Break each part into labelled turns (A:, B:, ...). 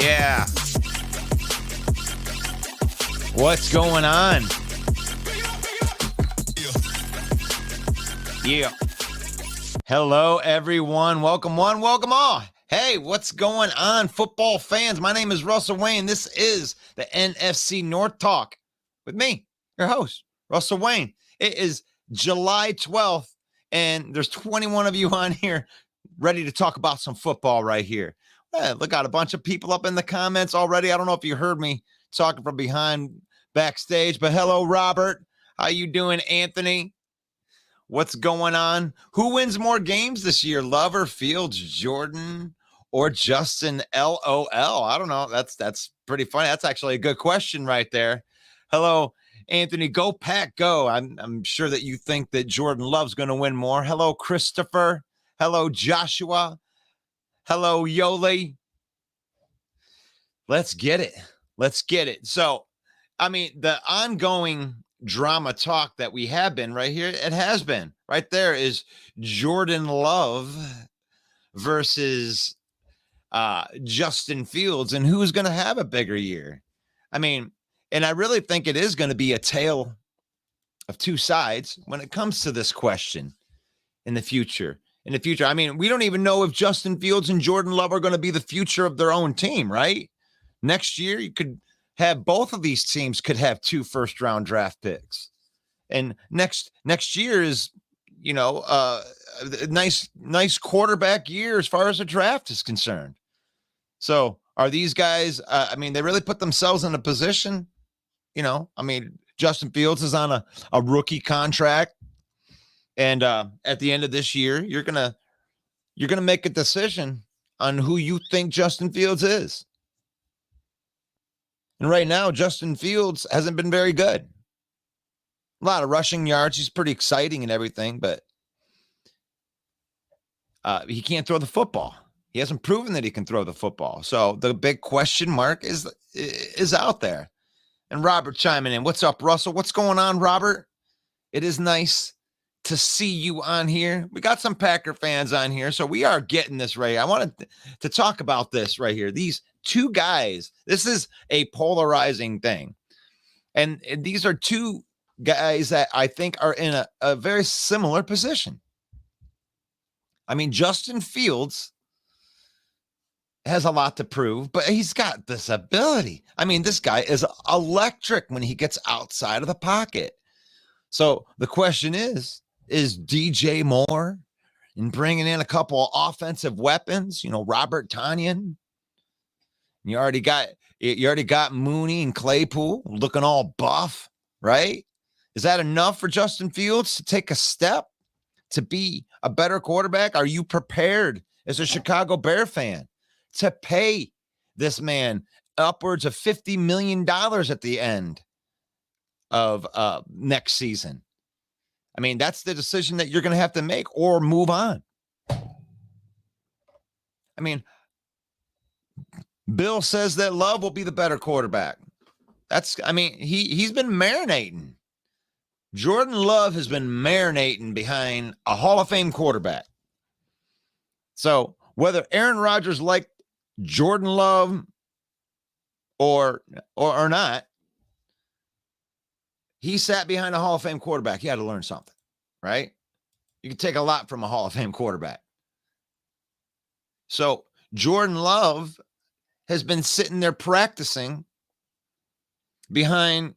A: Yeah. What's going on? Yeah. Hello, everyone. Welcome one, welcome all. Hey, what's going on, football fans? My name is Russell Wayne. This is the NFC North Talk with me, your host, Russell Wayne. It is July 12th, and there's 21 of you on here ready to talk about some football right here. Look, got a bunch of people up in the comments already. I don't know if you heard me talking from behind backstage, but hello, Robert. How you doing, Anthony? What's going on? Who wins more games this year, Love or Fields, Jordan or Justin? LOL. I don't know. That's pretty funny. That's actually a good question right there. Hello, Anthony. Go Pack, go. I'm sure that you think that Jordan Love's going to win more. Hello, Christopher. Hello, Joshua. Hello, Yoli. Let's get it. Let's get it. So, I mean, the ongoing drama talk that we have been right here, it has been right there is Jordan Love versus Justin Fields, and who's going to have a bigger year. I mean, and I really think it is going to be a tale of two sides when it comes to this question in the future. I mean, we don't even know if Justin Fields and Jordan Love are going to be the future of their own team, right? Next year, you could have both of these teams could have 2 first-round draft picks. And next year is, a nice quarterback year as far as the draft is concerned. So are these guys, they really put themselves in a position, Justin Fields is on a rookie contract. And at the end of this year, you're gonna make a decision on who you think Justin Fields is. And right now, Justin Fields hasn't been very good. A lot of rushing yards. He's pretty exciting and everything, but he can't throw the football. He hasn't proven that he can throw the football. So the big question mark is out there. And Robert chiming in. What's up, Russell? What's going on, Robert? It is nice to see you on here. We got some Packer fans on here, so we are getting this right. I wanted to talk about this right here. These two guys, this is a polarizing thing. And these are two guys that I think are in a very similar position. I mean, Justin Fields has a lot to prove, but he's got this ability. I mean, this guy is electric when he gets outside of the pocket. So the question is DJ Moore and bringing in a couple of offensive weapons, Robert Tonyan. You already got Mooney and Claypool looking all buff, right? Is that enough for Justin Fields to take a step to be a better quarterback? Are you prepared as a Chicago Bear fan to pay this man upwards of $50 million at the end of next season? I mean, that's the decision that you're going to have to make or move on. I mean, Bill says that Love will be the better quarterback. He's been marinating. Jordan Love has been marinating behind a Hall of Fame quarterback. So whether Aaron Rodgers liked Jordan Love or not, he sat behind a Hall of Fame quarterback. He had to learn something, right? You can take a lot from a Hall of Fame quarterback. So Jordan Love has been sitting there practicing behind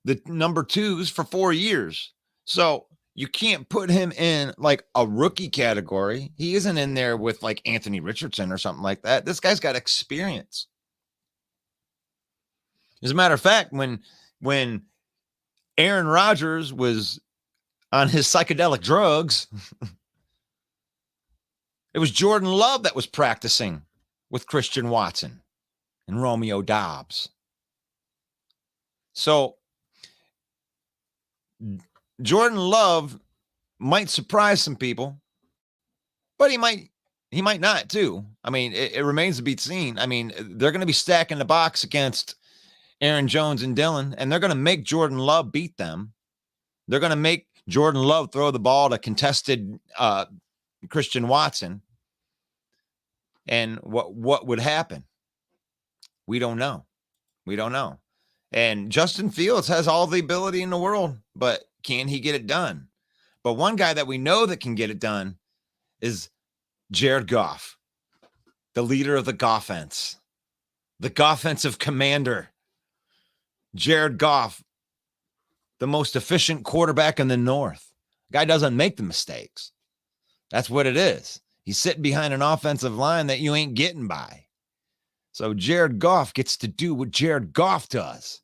A: the number 2s for 4 years. So you can't put him in like a rookie category. He isn't in there with like Anthony Richardson or something like that. This guy's got experience. As a matter of fact, when Aaron Rodgers was on his psychedelic drugs, it was Jordan Love that was practicing with Christian Watson and Romeo Doubs. So Jordan Love might surprise some people, but he might not too. I mean, it remains to be seen. I mean, they're going to be stacking the box against Aaron Jones and Dillon, and they're going to make Jordan Love beat them. They're going to make Jordan Love throw the ball to contested Christian Watson. And what would happen? We don't know. We don't know. And Justin Fields has all the ability in the world, but can he get it done? But one guy that we know that can get it done is Jared Goff, the leader of the Goffense, the Goffensive commander. Jared Goff, the most efficient quarterback in the North. Guy doesn't make the mistakes. That's what it is. He's sitting behind an offensive line that you ain't getting by. So Jared Goff gets to do what Jared Goff does.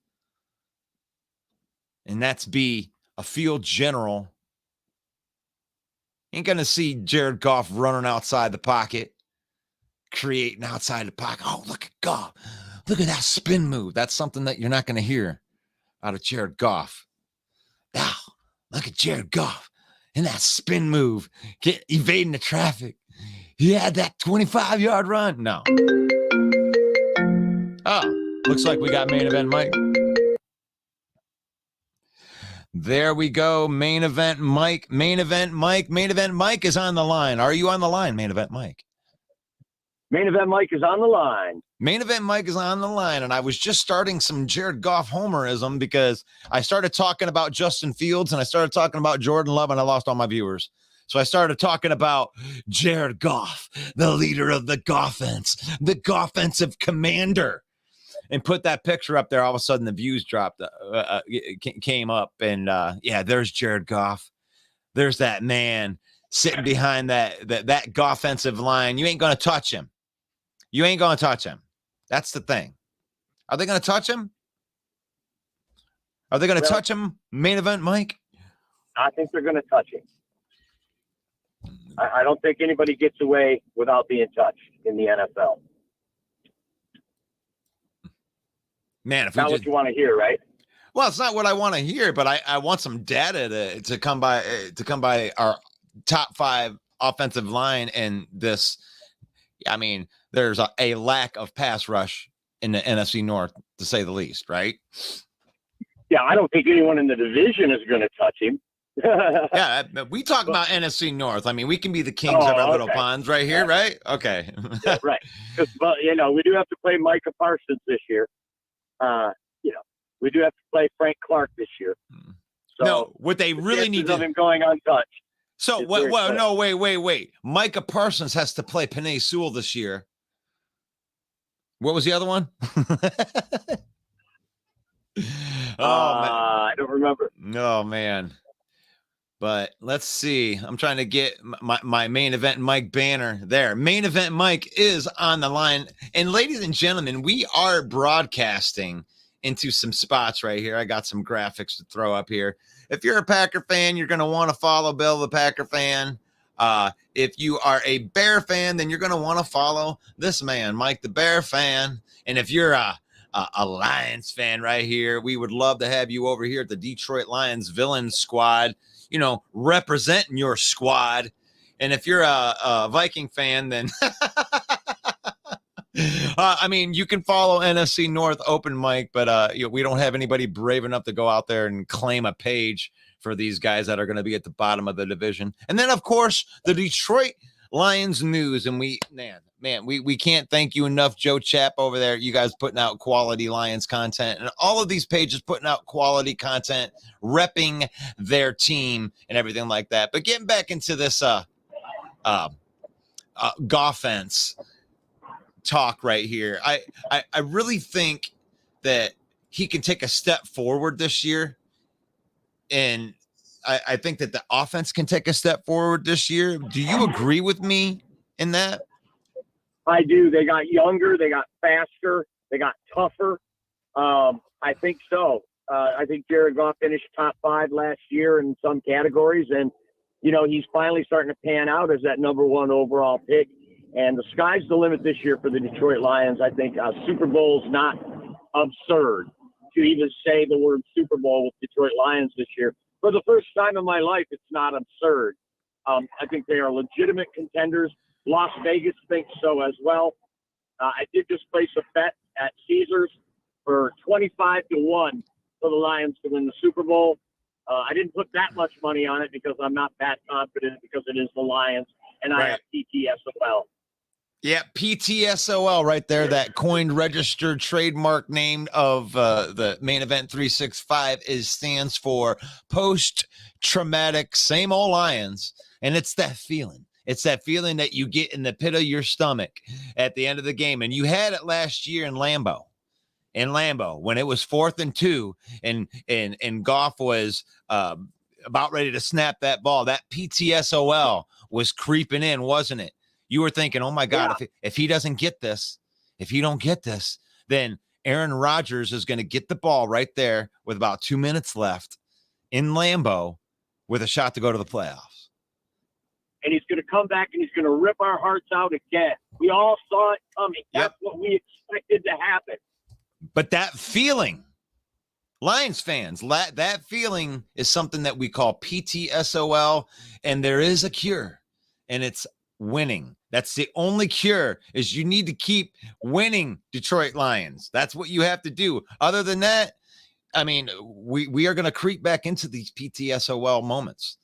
A: And that's be a field general. Ain't going to see Jared Goff running outside the pocket, creating outside the pocket. Oh, look at Goff. Look at that spin move. That's something that you're not going to hear out of Jared Goff. Now, look at Jared Goff and that spin move, evading the traffic. He had that 25-yard run. No. Oh, looks like we got main event Mike. There we go. Main event Mike. Main event Mike. Main event Mike is on the line. Are you on the line, main event Mike?
B: Main event Mike is on the line.
A: Main event Mike is on the line. And I was just starting some Jared Goff homerism because I started talking about Justin Fields and I started talking about Jordan Love and I lost all my viewers. So I started talking about Jared Goff, the leader of the Goffense, the Goffensive commander. And put that picture up there. All of a sudden, the views dropped, came up, and yeah, there's Jared Goff. There's that man sitting behind that Goffensive line. You ain't gonna touch him. You ain't gonna touch him. That's the thing. Are they gonna touch him? Are they gonna touch him? Main event, Mike.
B: I think they're gonna touch him. I don't think anybody gets away without being touched in the NFL.
A: Man, if
B: not what you want to hear, right?
A: Well, it's not what I want to hear, but I want some data to come by our top 5 offensive line and this. I mean, there's a lack of pass rush in the NFC North, to say the least, right?
B: Yeah, I don't think anyone in the division is going to touch him.
A: Yeah, we talk about NFC North. I mean, we can be the kings of our little ponds right here, right? Okay.
B: Yeah, right. But, we do have to play Micah Parsons this year. We do have to play Frank Clark this year. So
A: no, what they really need to
B: of him going untouched.
A: So what? Well, no, wait. Micah Parsons has to play Penei Sewell this year. What was the other one?
B: I don't remember.
A: Oh man. But let's see. I'm trying to get my main event Mike banner there. Main event Mike is on the line. And ladies and gentlemen, we are broadcasting into some spots right here. I got some graphics to throw up here. If you're a Packer fan, you're going to want to follow Bill the Packer fan. If you are a Bear fan, then you're going to want to follow this man, Mike the Bear fan. And if you're a Lions fan right here, we would love to have you over here at the Detroit Lions Villain Squad. Representing your squad. And if you're a Viking fan, then you can follow NFC North Open Mic, but we don't have anybody brave enough to go out there and claim a page for these guys that are going to be at the bottom of the division. And then, of course, the Detroit Lions news. And we can't thank you enough, Joe Chap over there. You guys putting out quality Lions content, and all of these pages putting out quality content, repping their team and everything like that. But getting back into this Goffense talk right here, I really think that he can take a step forward this year, and I think that the offense can take a step forward this year. Do you agree with me in that?
B: I do. They got younger. They got faster. They got tougher. I think so. I think Jared Goff finished top 5 last year in some categories. And, he's finally starting to pan out as that number 1 overall pick. And the sky's the limit this year for the Detroit Lions. I think Super Bowl is not absurd to even say the word Super Bowl with Detroit Lions this year. For the first time in my life, it's not absurd. I think they are legitimate contenders. Las Vegas thinks so as well. I did just place a bet at Caesars for 25-1 for the Lions to win the Super Bowl. I didn't put that much money on it because I'm not that confident because it is the Lions, and I have TT as well.
A: Yeah, PTSOL right there, that coined, registered, trademark name of the main event 365 stands for post-traumatic same old Lions. And it's that feeling. It's that feeling that you get in the pit of your stomach at the end of the game. And you had it last year in Lambeau. When it was 4th and 2 and Goff was about ready to snap that ball. That PTSOL was creeping in, wasn't it? You were thinking, oh my God, if he doesn't get this, if he don't get this, then Aaron Rodgers is going to get the ball right there with about 2 minutes left in Lambeau with a shot to go to the playoffs.
B: And he's going to come back and he's going to rip our hearts out again. We all saw it coming. That's what we expected to happen.
A: But that feeling, Lions fans, that feeling is something that we call PTSOL, and there is a cure, and it's winning. That's the only cure, is you need to keep winning, Detroit Lions. That's what you have to do. Other than that, I mean, we are going to creep back into these PTSOL moments.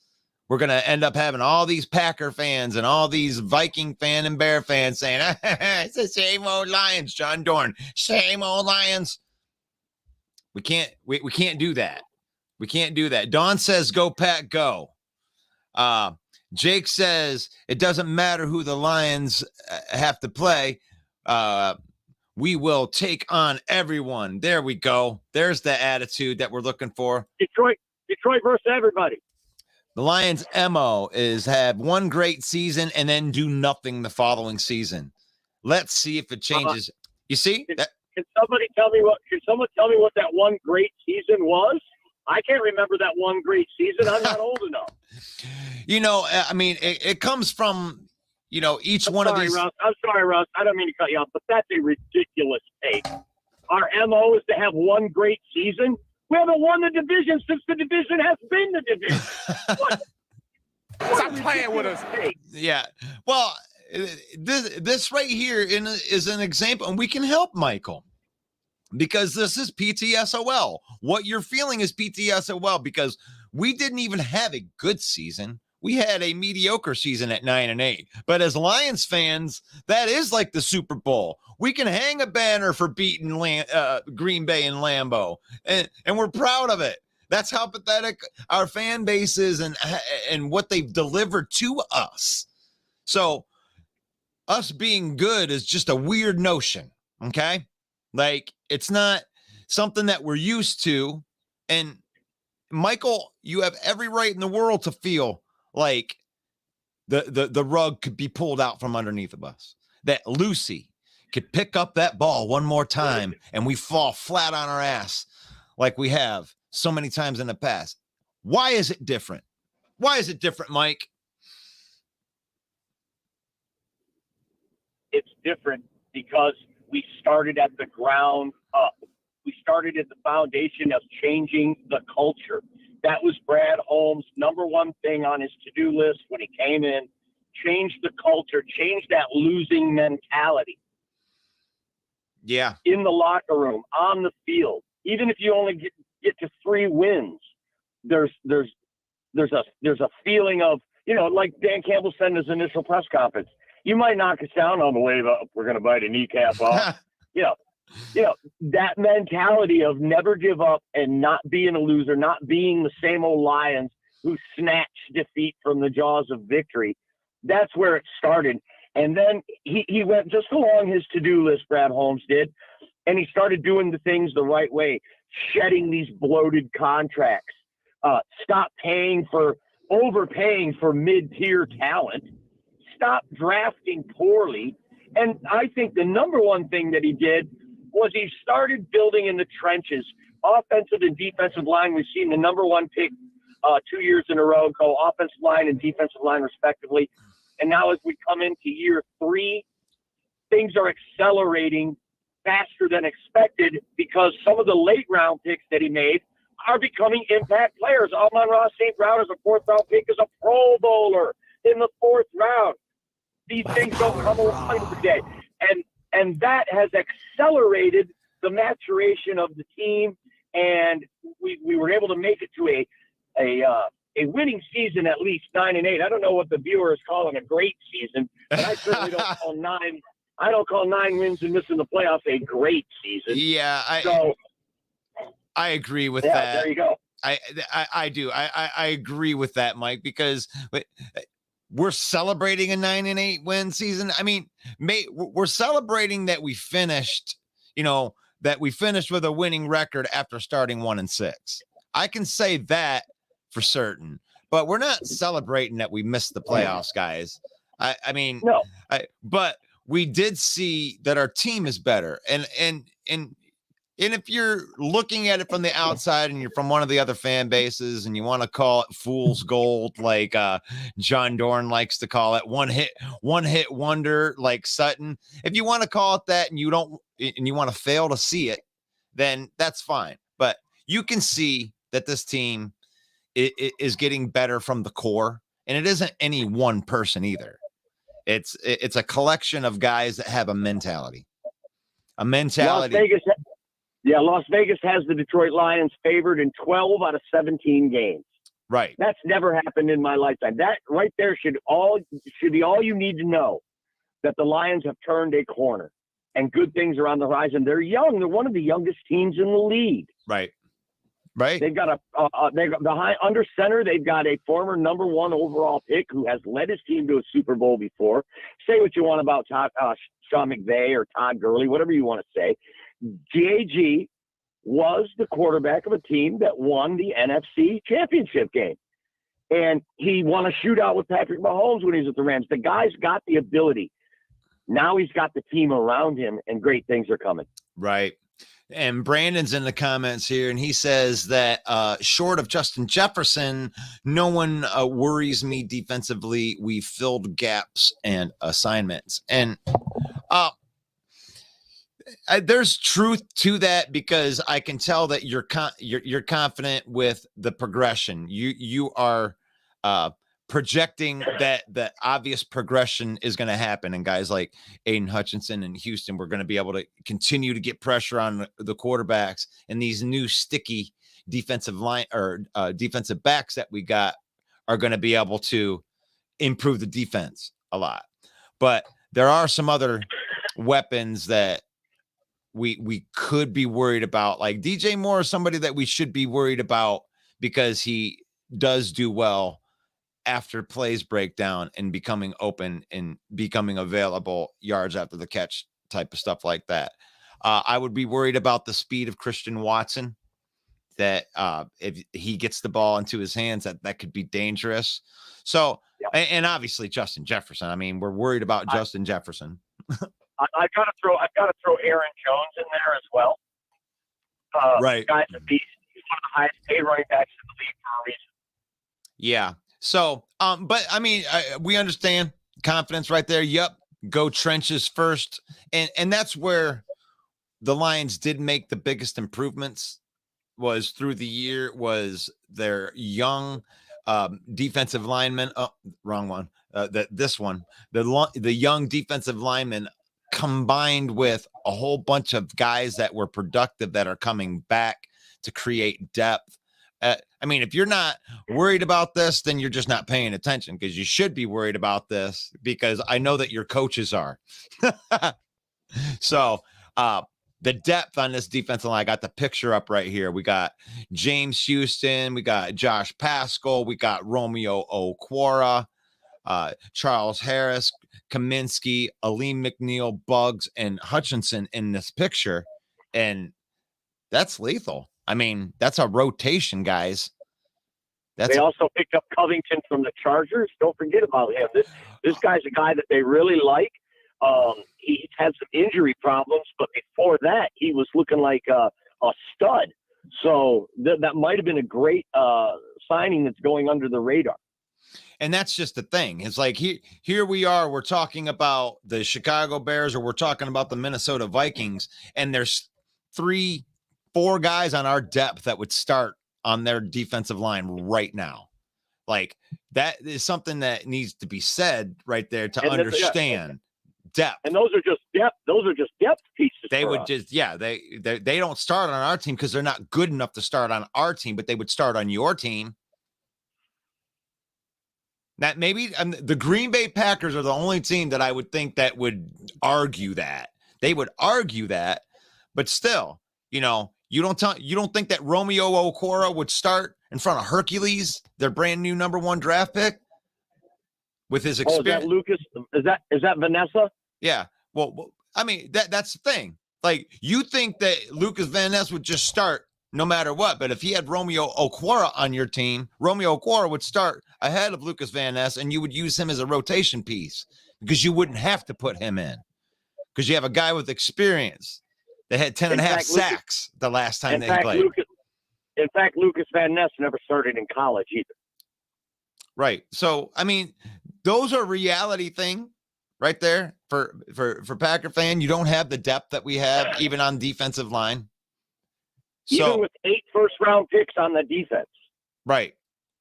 A: We're going to end up having all these Packer fans and all these Viking fan and Bear fans saying, it's the same old Lions, John Dorn, same old Lions. We can't do that. We can't do that. Dawn says, go Pack, go. Jake says it doesn't matter who the Lions have to play. We will take on everyone. There we go. There's the attitude that we're looking for.
B: Detroit versus everybody.
A: The Lions' MO is have one great season and then do nothing the following season. Let's see if it changes. You see?
B: Can someone tell me what that one great season was? I can't remember that one great season. I'm not old enough.
A: You know, I mean, it comes from, you know, each one of these.
B: Russ. I'm sorry, Russ. I don't mean to cut you off, but that's a ridiculous take. Our MO is to have one great season. We haven't won the division since the division has been the division.
C: Stop playing with us.
A: Yeah. Well, this right here is an example, and we can help Michael, because this is PTSOL. What you're feeling is PTSOL, because we didn't even have a good season. We had a mediocre season at 9-8. But as Lions fans, that is like the Super Bowl. We can hang a banner for beating Green Bay and Lambeau, and we're proud of it. That's how pathetic our fan base is and what they've delivered to us. So us being good is just a weird notion, okay? Like, it's not something that we're used to. And Michael, you have every right in the world to feel like the rug could be pulled out from underneath of us, that Lucy could pick up that ball one more time and we fall flat on our ass like we have so many times in the past. Why is it different? Why is it different, Mike?
B: It's different because we started at the ground up. We started at the foundation of changing the culture. That was Brad Holmes' number one thing on his to-do list when he came in. Change the culture, change that losing mentality.
A: Yeah.
B: In the locker room, on the field. Even if you only get to 3 wins, there's a feeling of, you know, like Dan Campbell said in his initial press conference, you might knock us down on the way up. We're going to bite a kneecap off. You know, that mentality of never give up and not being a loser, not being the same old Lions who snatch defeat from the jaws of victory. That's where it started. And then he went just along his to-do list, Brad Holmes did, and he started doing the things the right way, shedding these bloated contracts, stop overpaying for mid-tier talent, stop drafting poorly. And I think the number one thing that he did was he started building in the trenches, offensive and defensive line. We've seen the number one pick 2 years in a row go offensive line and defensive line respectively. And now as we come into year 3, things are accelerating faster than expected because some of the late round picks that he made are becoming impact players. Amon-Ra St. Brown is a 4th round pick, is a Pro Bowler in the 4th round. These things don't come along every day. And that has accelerated the maturation of the team. And we were able to make it to a winning season at least 9-8. I don't know what the viewer is calling a great season, but I certainly don't call nine. I don't call 9 wins and missing the playoffs a great season.
A: Yeah, I agree with that.
B: There you go.
A: I do. I agree with that, Mike, because we're celebrating a 9-8 win season. I mean, we're celebrating that we finished, with a winning record after starting 1-6. I can say that for certain, but we're not celebrating that we missed the playoffs, guys. I mean,
B: no,
A: but we did see that our team is better. And if you're looking at it from the outside and you're from one of the other fan bases and you want to call it fool's gold, like John Dorn likes to call it, one hit wonder, like Sutton, if you want to call it that and you want to fail to see it, then that's fine. But you can see that this team is getting better from the core, and it isn't any one person either. It's a collection of guys that have a mentality.
B: Las Vegas has the Detroit Lions favored in 12 out of 17 games.
A: Right.
B: That's never happened in my lifetime. That right there should be all you need to know, that the Lions have turned a corner and good things are on the horizon. They're young. They're one of the youngest teams in the league.
A: Right.
B: They've got behind under center. They've got a former number 1 overall pick who has led his team to a Super Bowl before. Say what you want about Sean McVay or Todd Gurley, whatever you want to say. JG was the quarterback of a team that won the NFC Championship game. And he won a shootout with Patrick Mahomes when he was at the Rams. The guy's got the ability. Now he's got the team around him, and great things are coming.
A: Right. And Brandon's in the comments here, and he says that short of Justin Jefferson, no one worries me defensively. We filled gaps and assignments. And there's truth to that, because I can tell that you're confident with the progression. You are projecting that the obvious progression is going to happen, and guys like Aiden Hutchinson and Houston, we're going to be able to continue to get pressure on the quarterbacks, and these new sticky defensive line or defensive backs that we got are going to be able to improve the defense a lot. But there are some other weapons that we could be worried about, like DJ Moore is somebody that we should be worried about, because he does do well after plays break down and becoming open and becoming available yards after the catch type of stuff like that. I would be worried about the speed of Christian Watson, that if he gets the ball into his hands, that could be dangerous. So, and obviously Justin Jefferson. I mean, we're worried about Justin Jefferson.
B: I've got to throw Aaron Jones in there as well.
A: Right.
B: Guys, he's one of the highest paid running backs in the league for a reason.
A: Yeah. So, but I mean, we understand confidence right there. Yep. Go trenches first. And that's where the Lions did make the biggest improvements, was through the year, was their young defensive linemen. Oh, wrong one. The young defensive linemen, combined with a whole bunch of guys that were productive that are coming back to create depth. I mean, if you're not worried about this, then you're just not paying attention, because you should be worried about this, because I know that your coaches are. So the depth on this defensive line, I got the picture up right here. We got James Houston, we got Josh Pascal, we got Romeo Okwara, Charles Harris, Kaminsky, Aleem McNeil, Buggs, and Hutchinson in this picture. And that's lethal. I mean, that's a rotation, guys.
B: They also picked up Covington from the Chargers. Don't forget about him. This guy's a guy that they really like. He's had some injury problems, but before that, he was looking like a stud. So that might have been a great signing that's going under the radar.
A: And that's just the thing. It's like here we are. We're talking about the Chicago Bears, or we're talking about the Minnesota Vikings, and there's 3-4 guys on our depth that would start on their defensive line right now. Like, that is something that needs to be said right there to understand depth.
B: And those are just depth. Those are just depth pieces.
A: They would just, they don't start on our team because they're not good enough to start on our team, but they would start on your team. That maybe the Green Bay Packers are the only team that I would think that would argue that. They would argue that, but still, you don't think that Romeo Okwara would start in front of Hercules, their brand new number 1 draft pick, with his experience.
B: Oh, is that Lucas? Is that Vanessa?
A: Yeah. Well, I mean, that's the thing. Like, you think that Lucas Van Ness would just start no matter what, but if he had Romeo Okwara on your team, Romeo Okwara would start ahead of Lucas Van Ness, and you would use him as a rotation piece because you wouldn't have to put him in because you have a guy with experience that had 10 and a half sacks the last time they played.
B: In fact, Lucas Van Ness never started in college either.
A: Right. So, I mean, those are reality thing right there for Packer fan. You don't have the depth that we have even on defensive line.
B: Even with 8 first-round picks on the defense.
A: Right.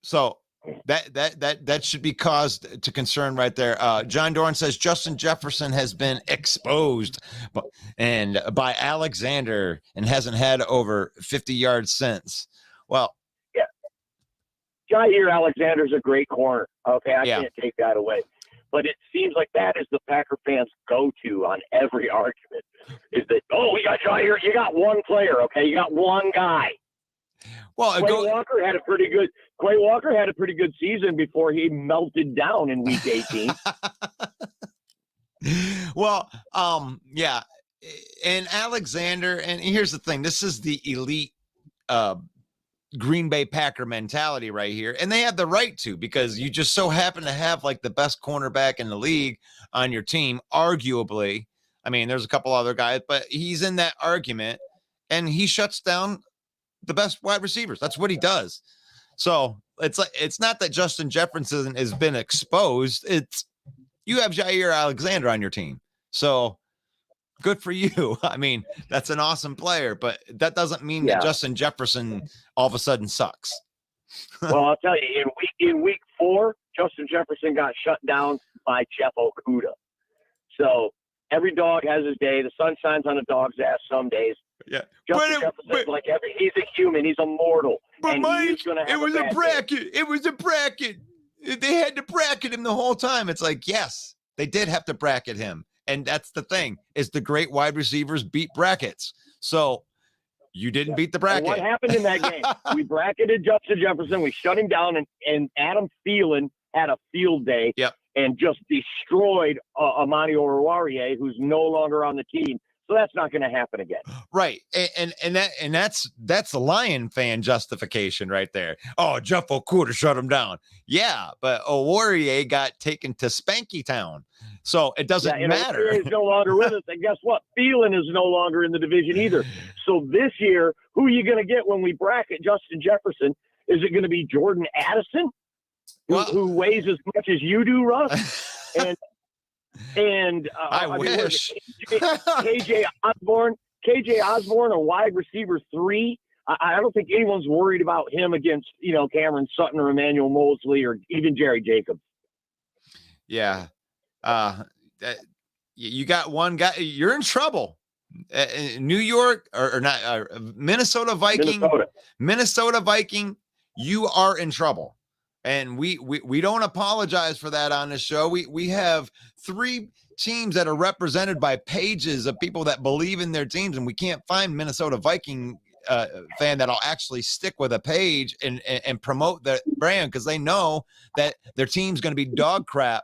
A: So that should be cause to concern right there. John Doran says Justin Jefferson has been exposed by Alexander and hasn't had over 50 yards since. Well,
B: yeah. Jair Alexander's a great corner. Okay, I can't take that away. But it seems like that is the Packer fans' go-to on every argument. Is that, we got Jair. You got one player, okay? You got one guy.
A: Well,
B: Quay Walker had a pretty good season before he melted down in Week 18.
A: Well, yeah. And Alexander, and here's the thing. This is the elite Green Bay Packer mentality right here. And they have the right to, because you just so happen to have like the best cornerback in the league on your team, arguably. I mean, there's a couple other guys, but he's in that argument and he shuts down the best wide receivers. That's what he does. So it's not that Justin Jefferson has been exposed. It's you have Jair Alexander on your team. So good for you. I mean, that's an awesome player, but that doesn't mean that Justin Jefferson all of a sudden sucks.
B: Well, I'll tell you, in week 4, Justin Jefferson got shut down by Jeff Okudah. So every dog has his day. The sun shines on a dog's ass some days.
A: Yeah.
B: Justin Jefferson's he's a human. He's a mortal.
A: But Mike, it was a bracket. It was a bracket. They had to bracket him the whole time. It's like, yes, they did have to bracket him. And that's the thing, is the great wide receivers beat brackets. So you didn't beat the bracket.
B: And what happened in that game? We bracketed Justin Jefferson. We shut him down, and Adam Thielen had a field day and just destroyed Amani Oruwariye, who's no longer on the team. So that's not going to happen again.
A: Right. And that's the Lion fan justification right there. Oh, Jeff Okudah shut him down. Yeah, but Oruwariye got taken to Spanky Town. So it doesn't matter.
B: He's no longer with us. And guess what? Thielen is no longer in the division either. So this year, who are you going to get when we bracket Justin Jefferson? Is it going to be Jordan Addison, who weighs as much as you do, Russ? And
A: I wish
B: KJ Osborne, a wide receiver 3. I don't think anyone's worried about him against Cameron Sutton or Emmanuel Mosley or even Jerry Jacobs.
A: Yeah, you got one guy. You're in trouble. New York or not? Minnesota Viking. Minnesota Viking. You are in trouble. And we don't apologize for that on this show. We have 3 teams that are represented by pages of people that believe in their teams, and we can't find Minnesota Viking fan that'll actually stick with a page and promote the brand because they know that their team's going to be dog crap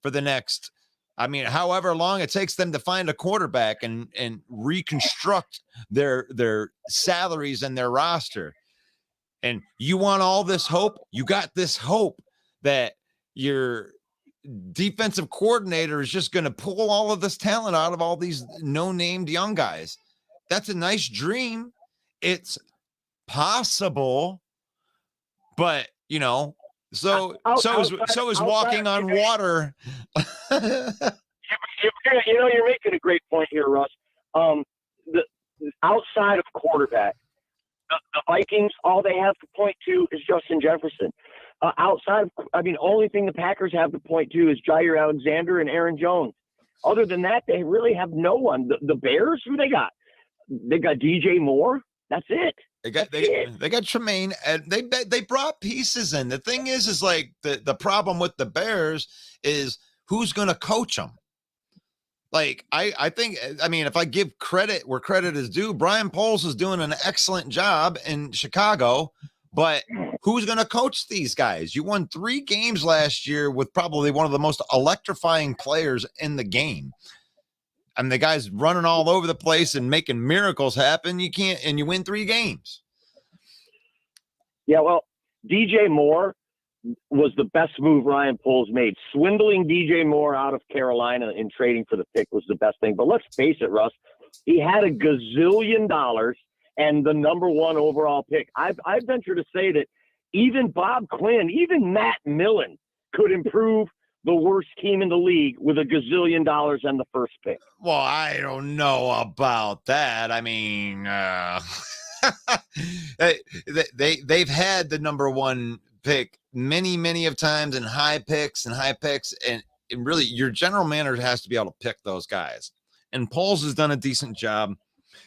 A: for the next, however long it takes them to find a quarterback and reconstruct their salaries and their roster. And you want all this hope? You got this hope that your defensive coordinator is just going to pull all of this talent out of all these no-named young guys. That's a nice dream. It's possible, but so is walking on water.
B: You're making a great point here, Russ. The outside of quarterback, the Vikings, all they have to point to is Justin Jefferson. Only thing the Packers have to point to is Jair Alexander and Aaron Jones. Other than that, they really have no one. The Bears, who they got? They got DJ Moore. That's it.
A: They got Tremaine, and they brought pieces in. The thing is like the problem with the Bears is who's going to coach them. Like I think, I mean, if I give credit where credit is due, Brian Poles is doing an excellent job in Chicago, but who's going to coach these guys? You won 3 games last year with probably one of the most electrifying players in the game. I mean, the guy's running all over the place and making miracles happen. You can't, and you win 3 games.
B: Yeah, well, DJ Moore was the best move Ryan Poles made. Swindling DJ Moore out of Carolina and trading for the pick was the best thing. But let's face it, Russ, he had a gazillion dollars and the number 1 overall pick. I venture to say that even Bob Quinn, even Matt Millen could improve the worst team in the league with a gazillion dollars and the first pick.
A: Well, I don't know about that. I mean, they've had the number 1 pick many of times in high picks, and really your general manager has to be able to pick those guys. And Poles has done a decent job.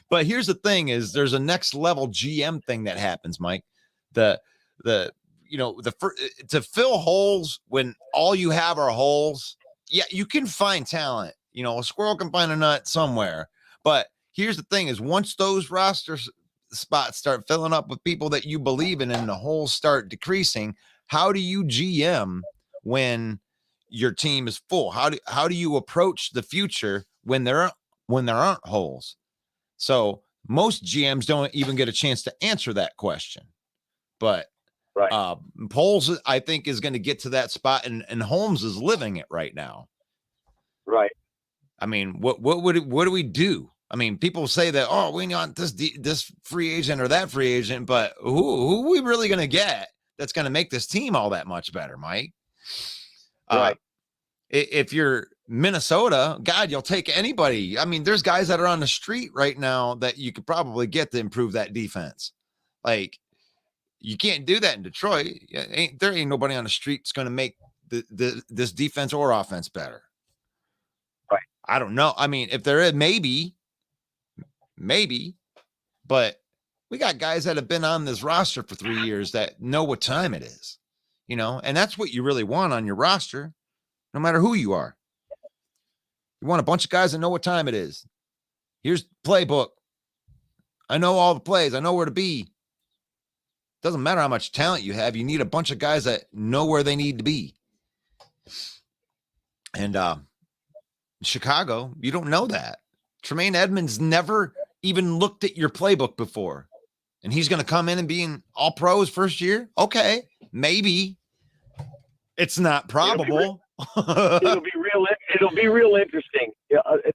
A: But here's the thing: is there's a next level GM thing that happens, Mike. To fill holes when all you have are holes. Yeah, you can find talent. You know, a squirrel can find a nut somewhere. But here's the thing: is once those roster spots start filling up with people that you believe in, and the holes start decreasing, how do you GM when your team is full? How do you approach the future when there aren't holes? So most GMs don't even get a chance to answer that question. But right. Poles, I think, is going to get to that spot, and Holmes is living it right now.
B: Right.
A: I mean, what do we do? I mean, people say that, oh, we want this free agent or that free agent, but who are we really going to get that's going to make this team all that much better, Mike?
B: Right.
A: If you're Minnesota, God, you'll take anybody. I mean, there's guys that are on the street right now that you could probably get to improve that defense. Like, you can't do that in Detroit. There ain't nobody on the street that's going to make this defense or offense better.
B: Right.
A: I don't know. I mean, if there is, maybe, but we got guys that have been on this roster for 3 years that know what time it is, you know, and that's what you really want on your roster, no matter who you are. You want a bunch of guys that know what time it is. Here's the playbook. I know all the plays. I know where to be. Doesn't matter how much talent you have. You need a bunch of guys that know where they need to be. And Chicago, you don't know that. Tremaine Edmonds never even looked at your playbook before. And he's going to come in and be an all pros first year? Okay, maybe. It's not probable.
B: It'll be real interesting.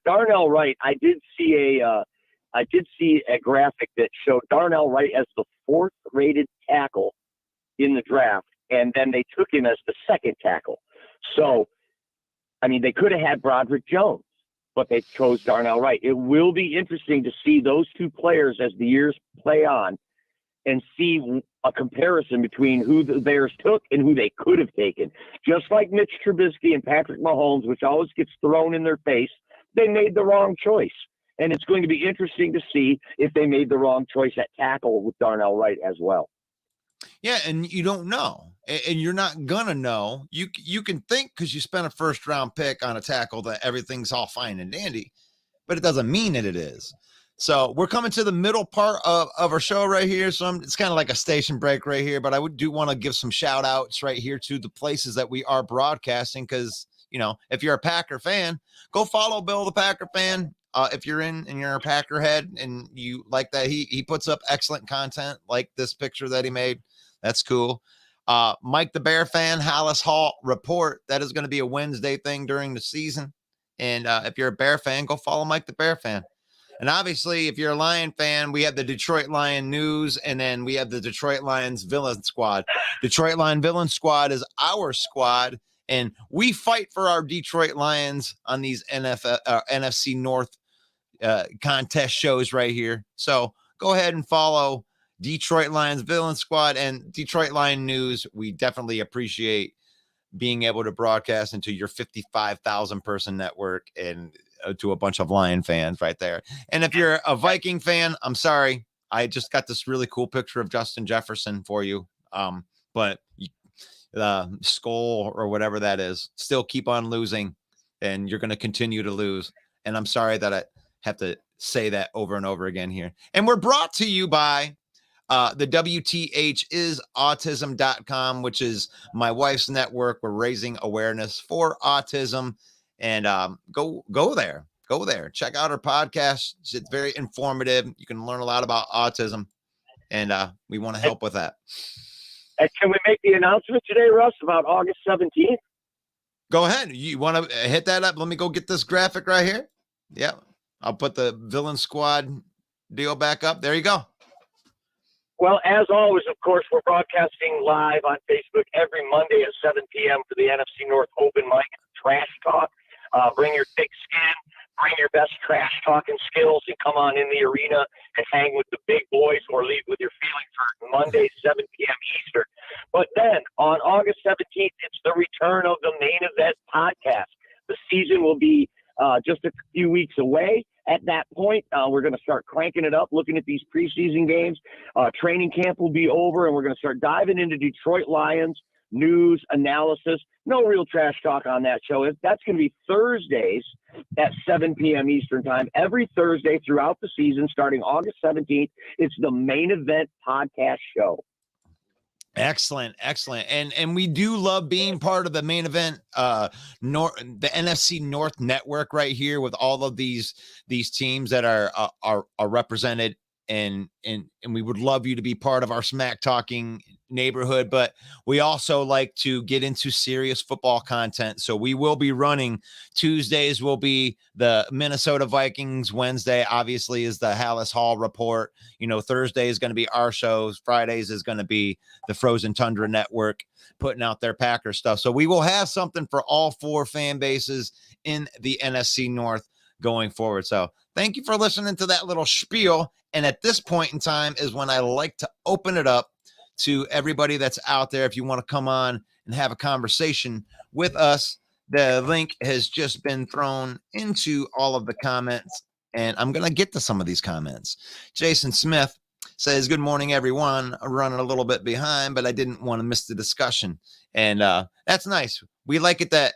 B: Darnell Wright, I did see a graphic that showed Darnell Wright as the 4th rated tackle in the draft, and then they took him as the 2nd tackle. So, I mean, they could have had Broderick Jones, but they chose Darnell Wright. It will be interesting to see those 2 players as the years play on and see a comparison between who the Bears took and who they could have taken. Just like Mitch Trubisky and Patrick Mahomes, which always gets thrown in their face, they made the wrong choice. And it's going to be interesting to see if they made the wrong choice at tackle with Darnell Wright as well.
A: Yeah, and you don't know. And you're not going to know. You can think because you spent a first-round pick on a tackle that everything's all fine and dandy, but it doesn't mean that it is. So we're coming to the middle part of our show right here. So it's kind of like a station break right here, but I do want to give some shout outs right here to the places that we are broadcasting. Cause you know, if you're a Packer fan, go follow Bill, the Packer fan. If you're in and you're a Packer head and you like that, he puts up excellent content like this picture that he made. That's cool. Mike, the Bear fan, Hollis Hall report. That is going to be a Wednesday thing during the season. And if you're a Bear fan, go follow Mike, the Bear fan. And obviously, if you're a Lion fan, we have the Detroit Lion News, and then we have the Detroit Lions Villain Squad. Detroit Lion Villain Squad is our squad, and we fight for our Detroit Lions on these NFC North contest shows right here. So go ahead and follow Detroit Lions Villain Squad and Detroit Lion News. We definitely appreciate being able to broadcast into your 55,000 person network and to a bunch of Lion fans right there. And if you're a Viking fan, I'm sorry, I just got this really cool picture of Justin Jefferson for you. But the skull or whatever that is, still keep on losing, and you're going to continue to lose. And I'm sorry that I have to say that over and over again here. And we're brought to you by the WTH is autism.com, which is my wife's network. We're raising awareness for autism, and go there. Go there. Check out our podcast. It's very informative. You can learn a lot about autism, and we want to help with that.
B: And can we make the announcement today, Russ, about August 17th?
A: Go ahead. You want to hit that up? Let me go get this graphic right here. Yeah. I'll put the Villain Squad deal back up. There you go.
B: Well, as always, of course, we're broadcasting live on Facebook every Monday at 7 p.m. for the NFC North Open Mic Trash Talk. Bring your thick skin, bring your best trash talking skills, and come on in the arena and hang with the big boys or leave with your feelings for Monday, 7 p.m. Eastern. But then on August 17th, it's the return of the Main Event podcast. The season will be just a few weeks away. At that point, we're going to start cranking it up, looking at these preseason games. Training camp will be over, and we're going to start diving into Detroit Lions news, analysis. No real trash talk on that show. That's going to be Thursdays at 7 p.m. Eastern time. Every Thursday throughout the season, starting August 17th, it's the Main Event podcast show.
A: Excellent. And we do love being part of the Main Event, the NFC North network right here with all of these teams that are represented, and we would love you to be part of our smack talking neighborhood. But we also like to get into serious football content, so we will be running Tuesdays will be the Minnesota Vikings. Wednesday obviously is the Hallis Hall report. Thursday is going to be our shows. Fridays is going to be the Frozen Tundra Network putting out their Packer stuff. So we will have something for all four fan bases in the NFC North going forward. So thank you for listening to that little spiel. And at this point in time is when I like to open it up to everybody that's out there. If you want to come on and have a conversation with us, the link has just been thrown into all of the comments, and I'm going to get to some of these comments. Jason Smith says, good morning, everyone. I'm running a little bit behind, but I didn't want to miss the discussion. And that's nice. We like it that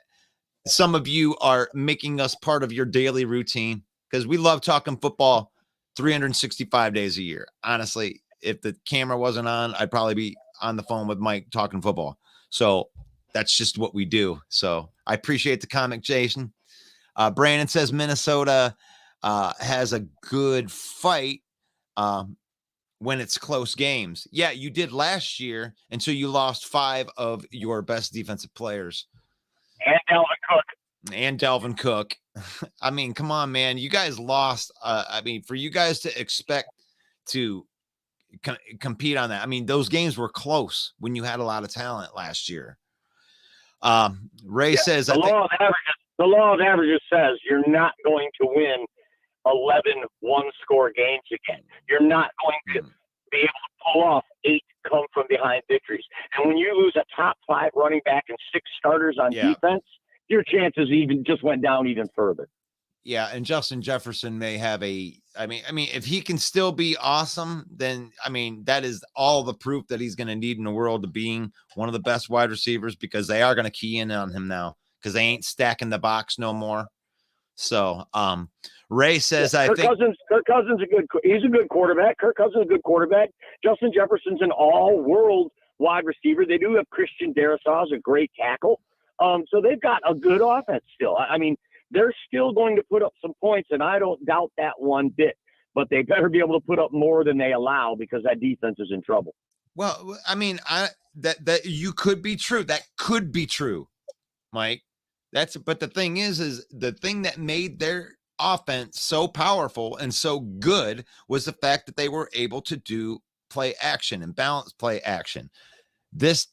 A: some of you are making us part of your daily routine, because we love talking football 365 days a year. Honestly, if the camera wasn't on, I'd probably be on the phone with Mike talking football. So that's just what we do. So I appreciate the comment, Jason. Brandon says Minnesota has a good fight when it's close games. Yeah, you did last year, and so you lost 5 of your best defensive players. And Dalvin Cook. I mean, come on, man. You guys lost. For you guys to expect to compete on that. I mean, those games were close when you had a lot of talent last year. Ray says,
B: the law of averages says you're not going to win 11 one-score games again. You're not going to be able to pull off 8 come from behind victories. And when you lose a top 5 running back and 6 starters on defense, your chances even just went down even further.
A: Yeah, and Justin Jefferson may have if he can still be awesome, then, that is all the proof that he's going to need in the world to being one of the best wide receivers, because they are going to key in on him now because they ain't stacking the box no more. So, Ray says, Kirk Cousins
B: he's a good quarterback. Kirk Cousins is a good quarterback. Justin Jefferson's an all-world wide receiver. They do have Christian Darrisaw as a great tackle. So they've got a good offense still. They're still going to put up some points, and I don't doubt that one bit. But they better be able to put up more than they allow, because that defense is in trouble.
A: Well, that you could be true. That could be true, Mike. But the thing is the thing that made their offense so powerful and so good was the fact that they were able to do play action and balance play action. This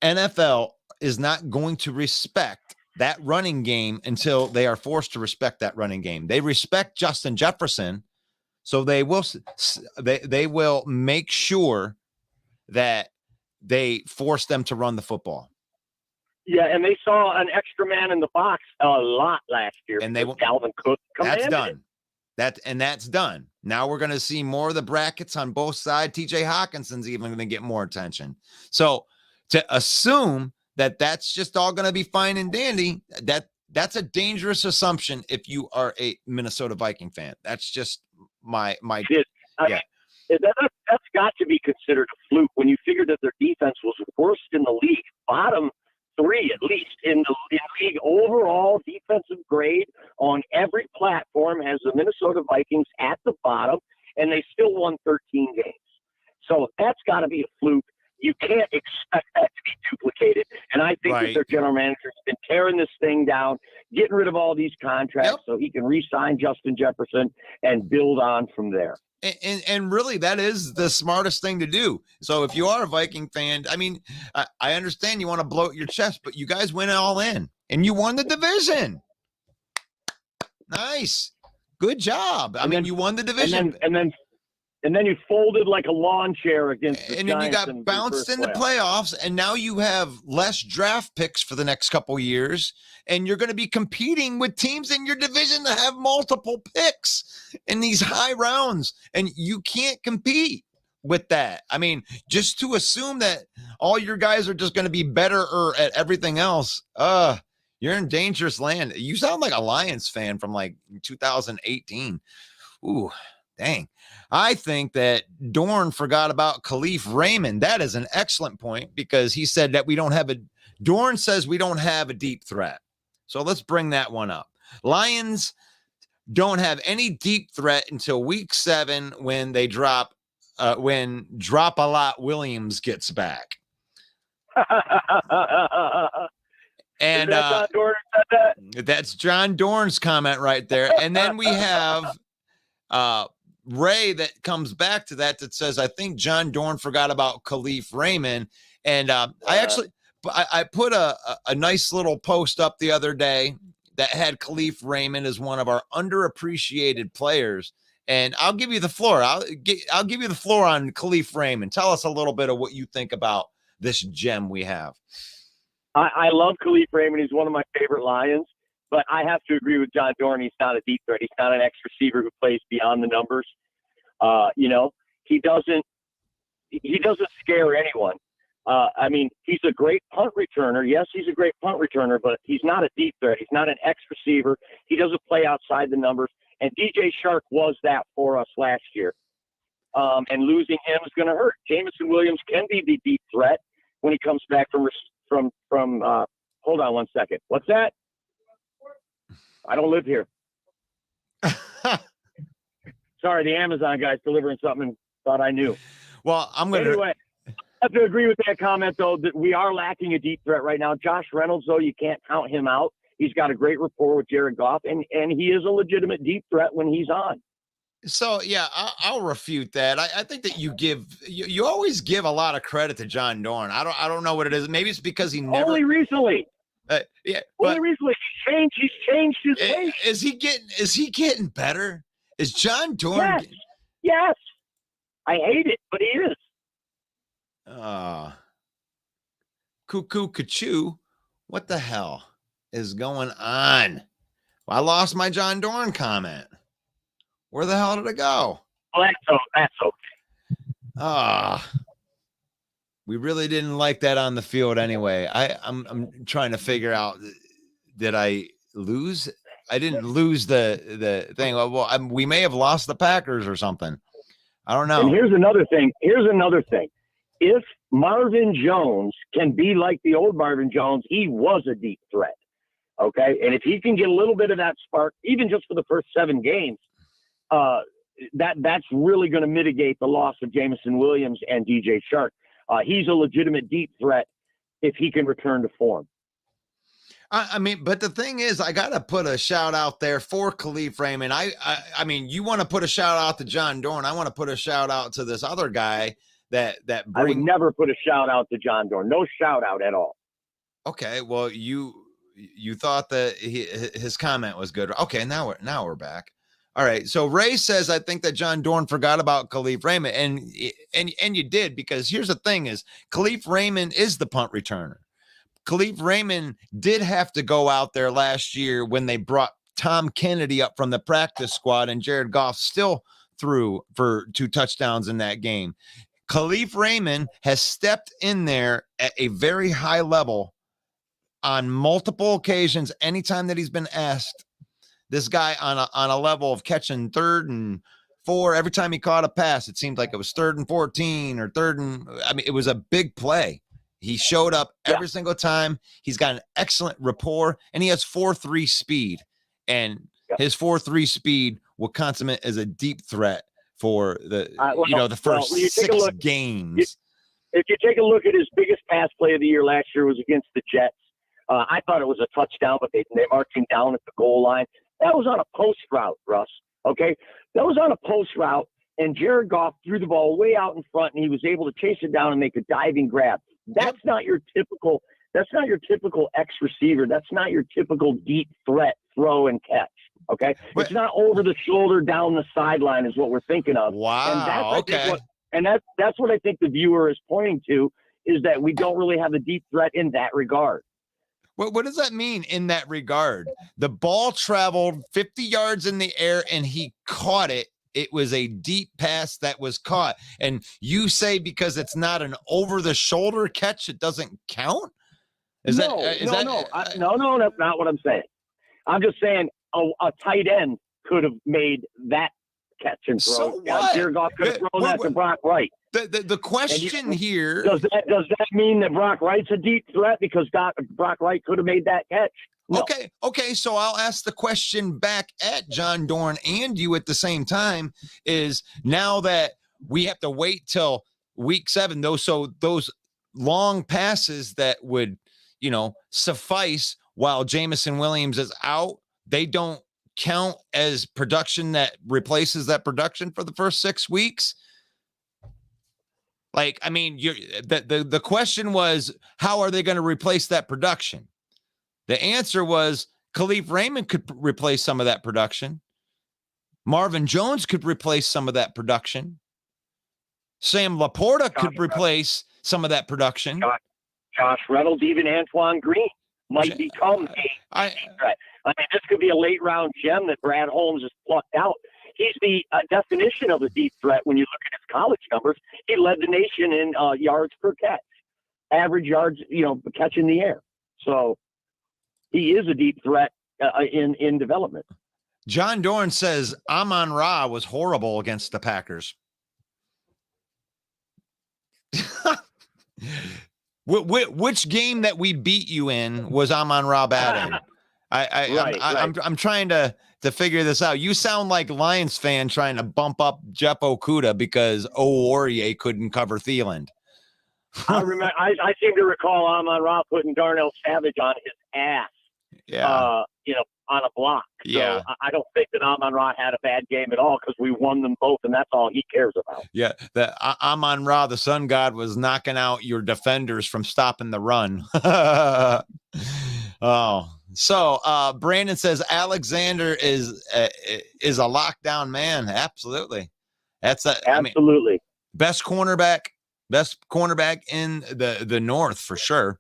A: NFL is not going to respect that running game until they are forced to respect that running game. They respect Justin Jefferson, so they will make sure that they force them to run the football.
B: Yeah, and they saw an extra man in the box a lot last year.
A: And they
B: Dalvin Cook.
A: That's done. That's done. Now we're going to see more of the brackets on both sides. TJ Hawkinson's even going to get more attention. So to assume that that's just all going to be fine and dandy, that's a dangerous assumption if you are a Minnesota Viking fan. That's just my yeah.
B: That's got to be considered a fluke when you figure that their defense was worst in the league, bottom 3 at least in the league overall defensive grade on every platform has the Minnesota Vikings at the bottom, and they still won 13 games. So that's got to be a fluke. You can't expect that to be duplicated. And I think that their general manager's been tearing this thing down, getting rid of all these contracts so he can re-sign Justin Jefferson and build on from there.
A: And really, that is the smartest thing to do. So if you are a Viking fan, I mean, I understand you want to bloat your chest, but you guys went all in and you won the division. Nice. Good job. You won the division.
B: And then you folded like a lawn chair against the
A: Giants. And then you got bounced in the playoffs, and now you have less draft picks for the next couple of years, and you're going to be competing with teams in your division that have multiple picks in these high rounds, and you can't compete with that. I mean, just to assume that all your guys are just going to be better at everything else, you're in dangerous land. You sound like a Lions fan from like 2018. Ooh, dang. I think that Dorn forgot about Khalif Raymond. That is an excellent point because he said that Dorn says we don't have a deep threat. So let's bring that one up. Lions don't have any deep threat until week 7 when they drop Drop-A-Lot Williams gets back. And that's John Dorn's comment right there. And then we have Ray that comes back to that says, I think John Dorn forgot about Khalif Raymond. And I put a nice little post up the other day that had Khalif Raymond as one of our underappreciated players. And I'll give you the floor. I'll give you the floor on Khalif Raymond. Tell us a little bit of what you think about this gem we have.
B: I love Khalif Raymond. He's one of my favorite Lions. But I have to agree with John Dorn. He's not a deep threat. He's not an X receiver who plays beyond the numbers. He doesn't scare anyone. He's a great punt returner. Yes, he's a great punt returner, but he's not a deep threat. He's not an X receiver. He doesn't play outside the numbers. And DJ Shark was that for us last year. And losing him is going to hurt. Jameson Williams can be the deep threat when he comes back from hold on one second. What's that? I don't live here. Sorry, the Amazon guy's delivering something and thought I knew.
A: Well,
B: Anyway, I have to agree with that comment, though, that we are lacking a deep threat right now. Josh Reynolds, though, you can't count him out. He's got a great rapport with Jared Goff, and he is a legitimate deep threat when he's on.
A: So, yeah, I'll refute that. I think that you always give a lot of credit to John Dorn. I don't know what it is. Maybe it's because he never.
B: Only recently.
A: Only
B: recently he's changed his face.
A: Is he getting better? Is John Dorn?
B: Yes. I hate it, but he is.
A: Cuckoo Kachoo. What the hell is going on? Well, I lost my John Dorn comment. Where the hell did it go?
B: Well, that's okay.
A: We really didn't like that on the field anyway. I'm trying to figure out, did I lose? I didn't lose the thing. Well, we may have lost the Packers or something. I don't know.
B: And here's another thing. If Marvin Jones can be like the old Marvin Jones, he was a deep threat. Okay. And if he can get a little bit of that spark, even just for the first 7 games, that's really going to mitigate the loss of Jameson Williams and DJ Shark. He's a legitimate deep threat if he can return to form.
A: But the thing is, I got to put a shout out there for Khalif Raymond. You want to put a shout out to John Dorn. I want to put a shout out to this other guy I would
B: never put a shout out to John Dorn. No shout out at all.
A: Okay. Well, you thought that his comment was good. Okay. Now we're back. All right. So Ray says, I think that John Dorn forgot about Khalif Raymond, and you did, because here's the thing is Khalif Raymond is the punt returner. Khalif Raymond did have to go out there last year when they brought Tom Kennedy up from the practice squad, and Jared Goff still threw for 2 touchdowns in that game. Khalif Raymond has stepped in there at a very high level on multiple occasions. Anytime that he's been asked, this guy on a level of catching 3rd and 4, every time he caught a pass, it seemed like it was 3rd and 14 or 3rd and, I mean, it was a big play. He showed up every single time. He's got an excellent rapport, and he has 4.3 speed, and his 4.3 speed will consummate as a deep threat for the the first 6 games.
B: If you take a look at his biggest pass play of the year last year was against the Jets. I thought it was a touchdown, but they marked him down at the goal line. That was on a post route, Russ. Okay, that was on a post route, and Jared Goff threw the ball way out in front, and he was able to chase it down and make a diving grab. That's not your typical. That's not your typical X receiver. That's not your typical deep threat throw and catch. Okay, it's not over the shoulder down the sideline is what we're thinking of.
A: Wow.
B: And that's what I think the viewer is pointing to, is that we don't really have a deep threat in that regard.
A: What does that mean in that regard? The ball traveled 50 yards in the air and he caught it. It was a deep pass that was caught. And you say because it's not an over the shoulder catch, it doesn't count?
B: No, that's not what I'm saying. I'm just saying a tight end could have made that catch and throw.
A: So what?
B: Jared Goff could have thrown that to Brock Wright.
A: The question here
B: does that mean that Brock Wright's a deep threat because Brock Wright could have made that catch? No.
A: Okay. So I'll ask the question back at John Dorn and you at the same time. Is now that we have to wait till week 7, those long passes that would suffice while Jameson Williams is out, they don't count as production that replaces that production for the first 6 weeks. Like, I mean, the question was, how are they going to replace that production? The answer was Khalif Raymond could replace some of that production. Marvin Jones could replace some of that production. Sam Laporta could replace some of that production.
B: Josh Reynolds, even Antoine Green might become a threat. I mean, this could be a late round gem that Brad Holmes has plucked out. He's the definition of a deep threat when you look at his college numbers. He led the nation in yards per catch, average yards, catch in the air. So he is a deep threat in development.
A: John Dorn says Amon-Ra was horrible against the Packers. Which game that we beat you in was Amon-Ra bad in? I'm trying to figure this out. You sound like Lions fan trying to bump up Jeff Okuda because Oruwariye couldn't cover Thielen.
B: I remember. I seem to recall Amon-Ra putting Darnell Savage on his ass.
A: Yeah.
B: On a block.
A: Yeah.
B: So I don't think that Amon-Ra had a bad game at all because we won them both, and that's all he cares about.
A: Yeah. The Amon-Ra, the sun god, was knocking out your defenders from stopping the run. Oh. So Brandon says Alexander is a lockdown man. Absolutely.
B: Absolutely.
A: Best cornerback in the North for sure.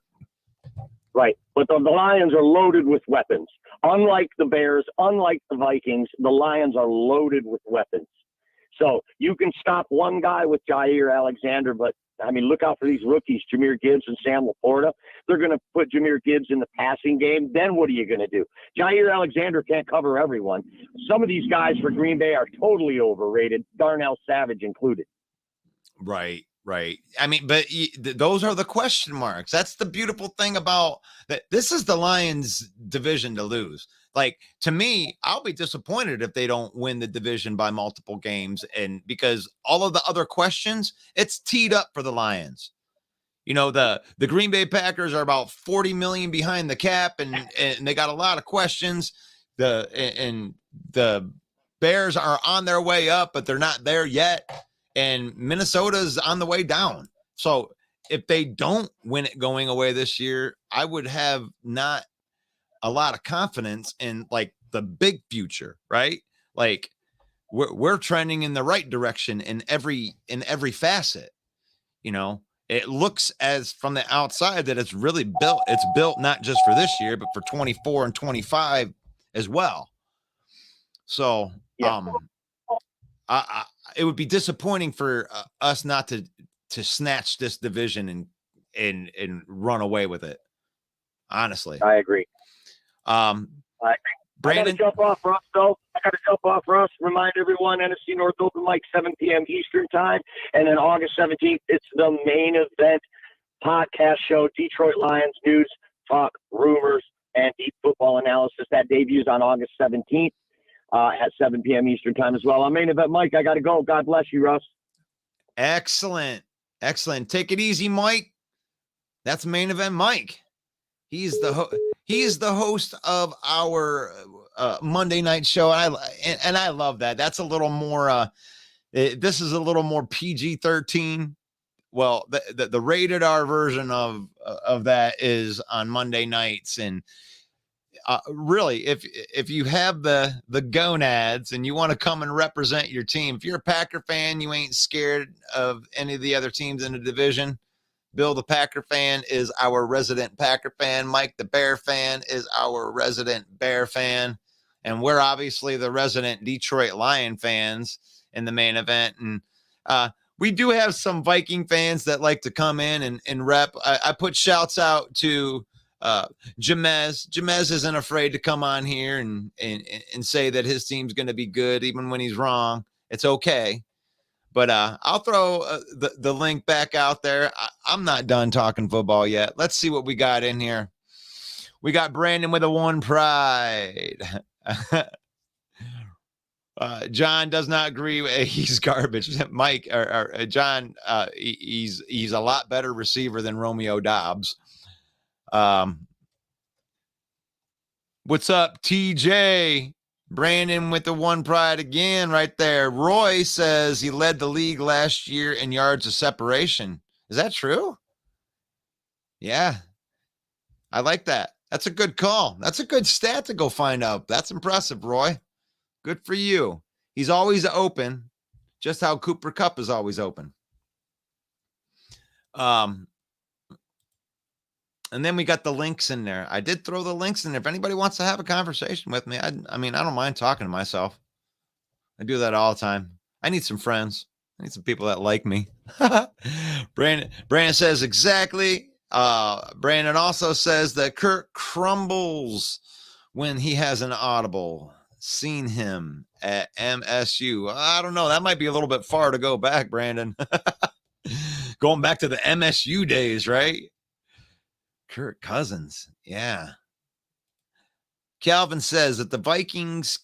B: Right. But the Lions are loaded with weapons. Unlike the Bears, unlike the Vikings, the Lions are loaded with weapons. So you can stop one guy with Jair Alexander, but I mean, look out for these rookies, Jahmyr Gibbs and Sam Laporta. They're going to put Jahmyr Gibbs in the passing game. Then what are you going to do? Jair Alexander can't cover everyone. Some of these guys for Green Bay are totally overrated, Darnell Savage included.
A: Right. I mean, but those are the question marks. That's the beautiful thing about that. This is the Lions division to lose. Like, to me, I'll be disappointed if they don't win the division by multiple games. And because all of the other questions, it's teed up for the Lions. The Green Bay Packers are about 40 million behind the cap and they got a lot of questions. The Bears are on their way up, but they're not there yet. And Minnesota's on the way down. So if they don't win it going away this year, I would have not a lot of confidence in like the big future, right? Like we're trending in the right direction in every facet. It looks as from the outside that it's really built. It's built not just for this year, but for 24 and 25 as well. So,
B: Yeah.
A: it would be disappointing for us not to snatch this division and run away with it. Honestly,
B: I agree.
A: Brandon,
B: I got to jump off, Russ, though. Remind everyone, NFC North open mic, 7 p.m. Eastern time. And then August 17th, it's the main event podcast show, Detroit Lions news, talk, rumors, and deep football analysis. That debuts on August 17th at 7 p.m. Eastern time as well. On Main Event Mike, I got to go. God bless you, Russ.
A: Excellent. Take it easy, Mike. That's Main Event Mike. He's the host of our Monday night show. And I love that. That's a little more this is a little more PG-13. Well, the rated R version of that is on Monday nights. And really, if you have the gonads and you want to come and represent your team, if you're a Packer fan, you ain't scared of any of the other teams in the division. Bill, the Packer fan, is our resident Packer fan. Mike, the Bear fan, is our resident Bear fan. And we're obviously the resident Detroit Lion fans in the main event. And we do have some Viking fans that like to come in and rep. I put shouts out to Jamez. Jamez isn't afraid to come on here and say that his team's going to be good, even when he's wrong. It's okay. But I'll throw the link back out there. I'm not done talking football yet. Let's see what we got in here. We got Brandon with a one pride. John does not agree. He's garbage. Mike or John, he's a lot better receiver than Romeo Dobbs. What's up, TJ? Brandon with the one pride again right there. Roy says he led the league last year in yards of separation. Is that true? Yeah. I like that. That's a good call. That's a good stat to go find out. That's impressive, Roy. Good for you. He's always open, just how Cooper Kupp is always open. And then we got the links in there. I did throw the links in there. If anybody wants to have a conversation with me, I mean, I don't mind talking to myself. I do that all the time. I need some friends. I need some people that like me. Brandon says exactly. Brandon also says that Kirk crumbles when he has an audible. Seen him at MSU. I don't know. That might be a little bit far to go back, Brandon. Going back to the MSU days, right? Kirk Cousins. Yeah. Calvin says that the Vikings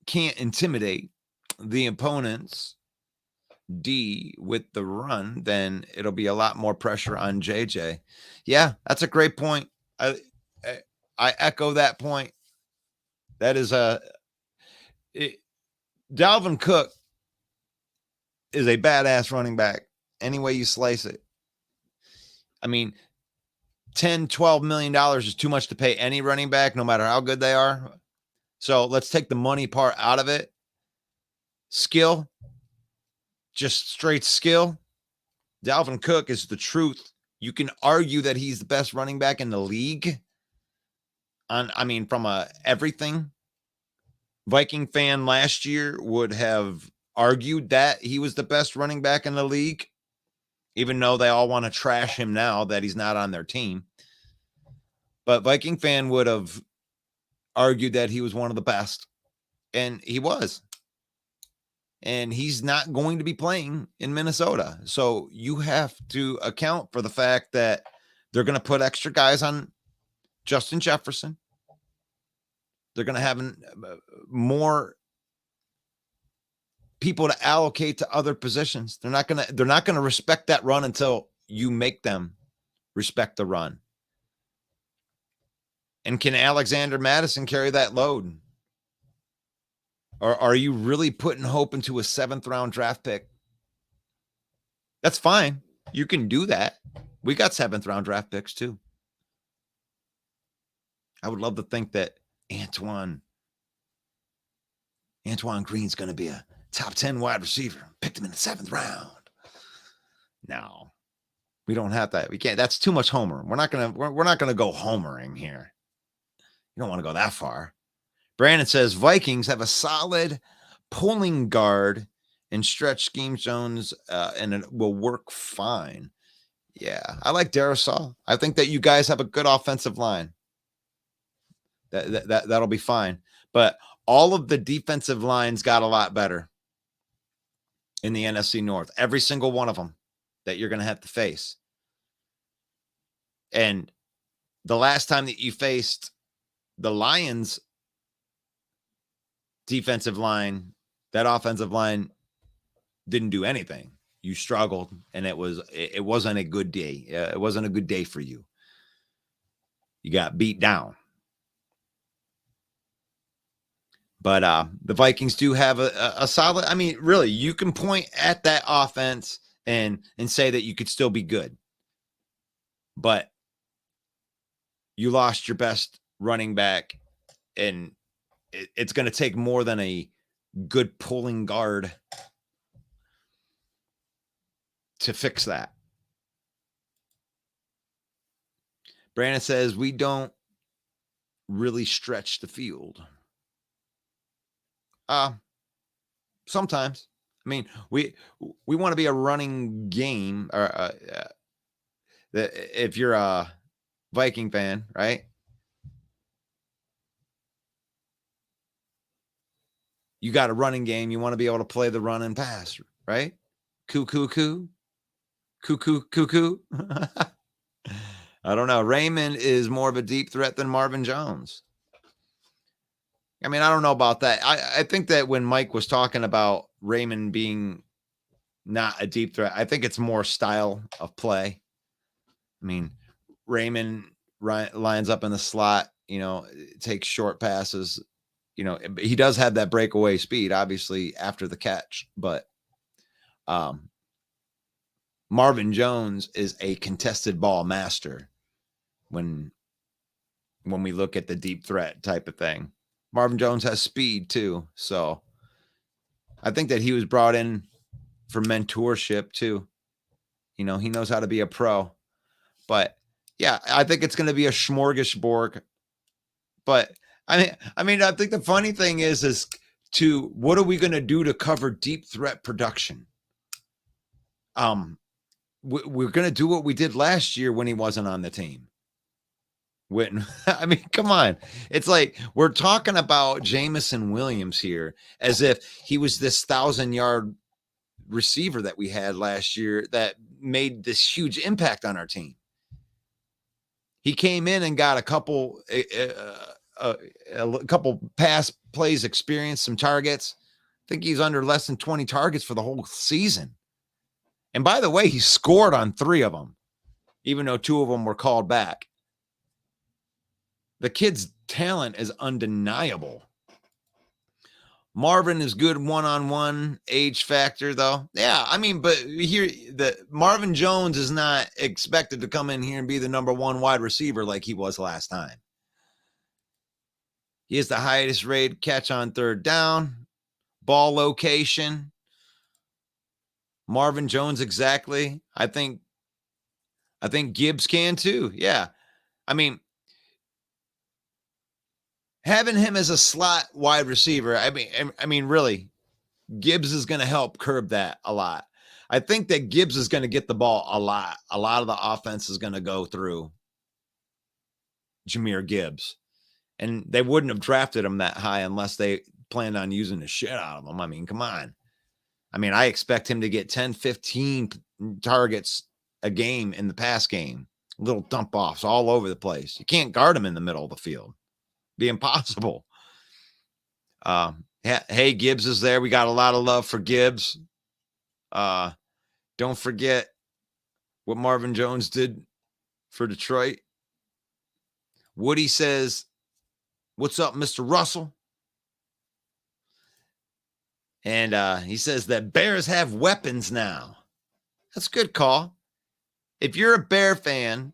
A: can't intimidate the opponents D with the run, then it'll be a lot more pressure on JJ. Yeah, that's a great point. I echo that point. That is Dalvin Cook is a badass running back any way you slice it. I mean, $10-12 million is too much to pay any running back, no matter how good they are. So let's take the money part out of it. Skill, just straight skill. Dalvin Cook is the truth. You can argue that he's the best running back in the league. From everything. Viking fan last year would have argued that he was the best running back in the league, even though they all want to trash him now that he's not on their team. But Viking fan would have argued that he was one of the best, and he was. And he's not going to be playing in Minnesota. So you have to account for the fact that they're going to put extra guys on Justin Jefferson. They're going to have more people to allocate to other positions. They're not going to respect that run until you make them respect the run. And can Alexander Madison carry that load? Or are you really putting hope into a 7th round draft pick? That's fine. You can do that. We got 7th round draft picks too. I would love to think that Antoine Green's going to be a top 10 wide receiver. Picked him in the 7th round. No, we don't have that. We can't. That's too much homer. We're not going to go homering here. You don't want to go that far. Brandon says Vikings have a solid pulling guard and stretch scheme zones, and it will work fine. Yeah, I like Darrisaw. I think that you guys have a good offensive line. That'll be fine. But all of the defensive lines got a lot better in the NFC North. Every single one of them that you're going to have to face. And the last time that you faced the Lions defensive line, that offensive line didn't do anything. You struggled, and it wasn't a good day. It wasn't a good day for you. You got beat down. But the Vikings do have a solid. I mean, really, you can point at that offense and say that you could still be good. But you lost your best running back, and it's going to take more than a good pulling guard to fix that. Brandon says we don't really stretch the field. Sometimes. I mean, we want to be a running game. Or if you're a Viking fan, right? You got a running game. You want to be able to play the run and pass, right? Cuckoo. I don't know. Raymond is more of a deep threat than Marvin Jones. I mean, I don't know about that. I think that when Mike was talking about Raymond being not a deep threat, I think it's more style of play. I mean, Raymond lines up in the slot, takes short passes. He does have that breakaway speed, obviously, after the catch. But Marvin Jones is a contested ball master when we look at the deep threat type of thing. Marvin Jones has speed too. So I think that he was brought in for mentorship too. He knows how to be a pro. But yeah, I think it's going to be a smorgasbord. But I mean, I think the funny thing is what are we going to do to cover deep threat production? We're going to do what we did last year when he wasn't on the team. I mean, come on. It's like we're talking about Jameson Williams here as if he was this 1,000-yard receiver that we had last year that made this huge impact on our team. He came in and got a couple pass plays experience, some targets. I think he's under less than 20 targets for the whole season. And by the way, he scored on 3 of them, even though 2 of them were called back. The kid's talent is undeniable. Marvin is good one-on-one age factor, though. Yeah, I mean, but here, the Marvin Jones is not expected to come in here and be the number 1 wide receiver like he was last time. He has the highest rate catch on third down, ball location. Marvin Jones, exactly. I think Gibbs can too. Yeah, I mean, having him as a slot wide receiver, I mean, really, Gibbs is going to help curb that a lot. I think that Gibbs is going to get the ball a lot. A lot of the offense is going to go through Jahmyr Gibbs. And they wouldn't have drafted him that high unless they planned on using the shit out of him. I mean, come on. I mean, I expect him to get 10, 15 targets a game in the pass game. Little dump offs all over the place. You can't guard him in the middle of the field. Be impossible. Hey, Gibbs is there. We got a lot of love for Gibbs. Don't forget what Marvin Jones did for Detroit. Woody says, "What's up, Mr. Russell?" And he says that Bears have weapons now. That's a good call. If you're a Bear fan,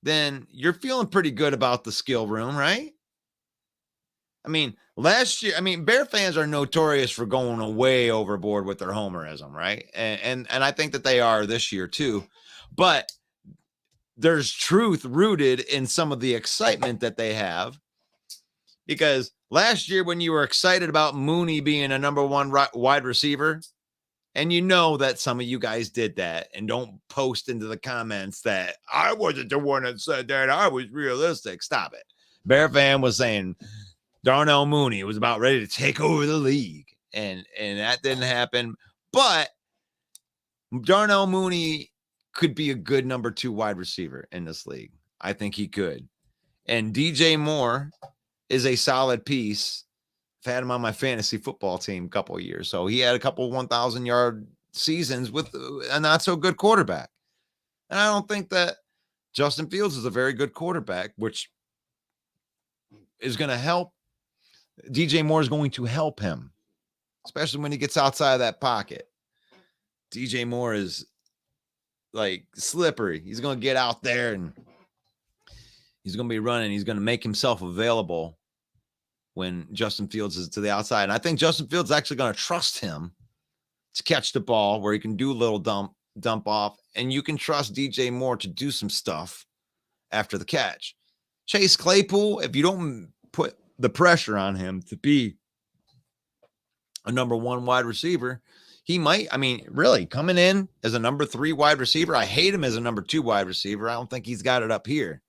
A: then you're feeling pretty good about the skill room, right? I mean, last year, Bear fans are notorious for going way overboard with their homerism, right? And I think that they are this year too. But there's truth rooted in some of the excitement that they have Because last year when you were excited about Mooney being a number one wide receiver, and you know that some of you guys did that, and don't post into the comments that I wasn't the one that said that, I was realistic. Stop it. Bear fan was saying Darnell Mooney was about ready to take over the league, and that didn't happen. But Darnell Mooney could be a good number 2 wide receiver in this league. I think he could. And DJ Moore is a solid piece. I've had him on my fantasy football team a couple of years. So he had a couple 1,000-yard seasons with a not so good quarterback. And I don't think that Justin Fields is a very good quarterback, which is going to help. DJ Moore is going to help him, especially when he gets outside of that pocket. DJ Moore is like slippery. He's going to get out there and he's going to be running. He's going to make himself available when Justin Fields is to the outside. And I think Justin Fields is actually going to trust him to catch the ball where he can do a little dump off. And you can trust DJ Moore to do some stuff after the catch. Chase Claypool, if you don't put the pressure on him to be a number 1 wide receiver, he might, really coming in as a number 3 wide receiver. I hate him as a number 2 wide receiver. I don't think he's got it up here,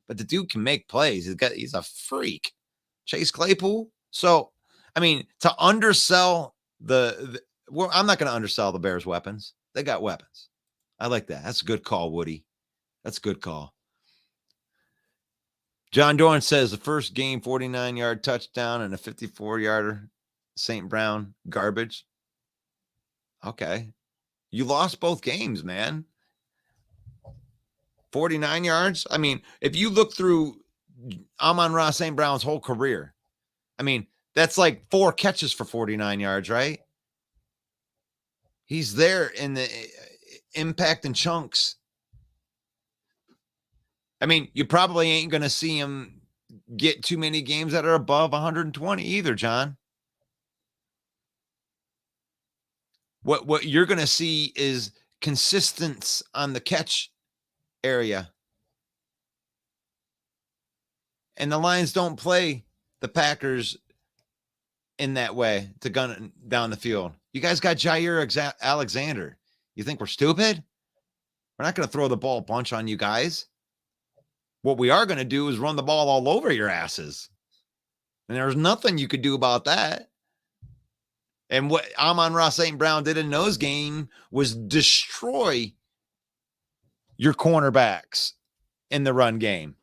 A: but the dude can make plays. He's a freak. Chase Claypool. So, to undersell well, I'm not going to undersell the Bears' weapons. They got weapons. I like that. That's a good call, Woody. That's a good call. John Dorn says the first game, 49-yard touchdown and a 54-yarder. St. Brown, garbage. Okay. You lost both games, man. 49 yards. If you look through Amon-Ra St. Brown's whole career, that's like 4 catches for 49 yards, right? He's there in the impact and chunks. You probably ain't going to see him get too many games that are above 120 either, John. What you're going to see is consistency on the catch area. And the Lions don't play the Packers in that way to gun down the field. You guys got Jair Alexander. You think we're stupid? We're not going to throw the ball a bunch on you guys. What we are going to do is run the ball all over your asses. And there's nothing you could do about that. And what Amon-Ra St. Brown did in those games was destroy your cornerbacks in the run game.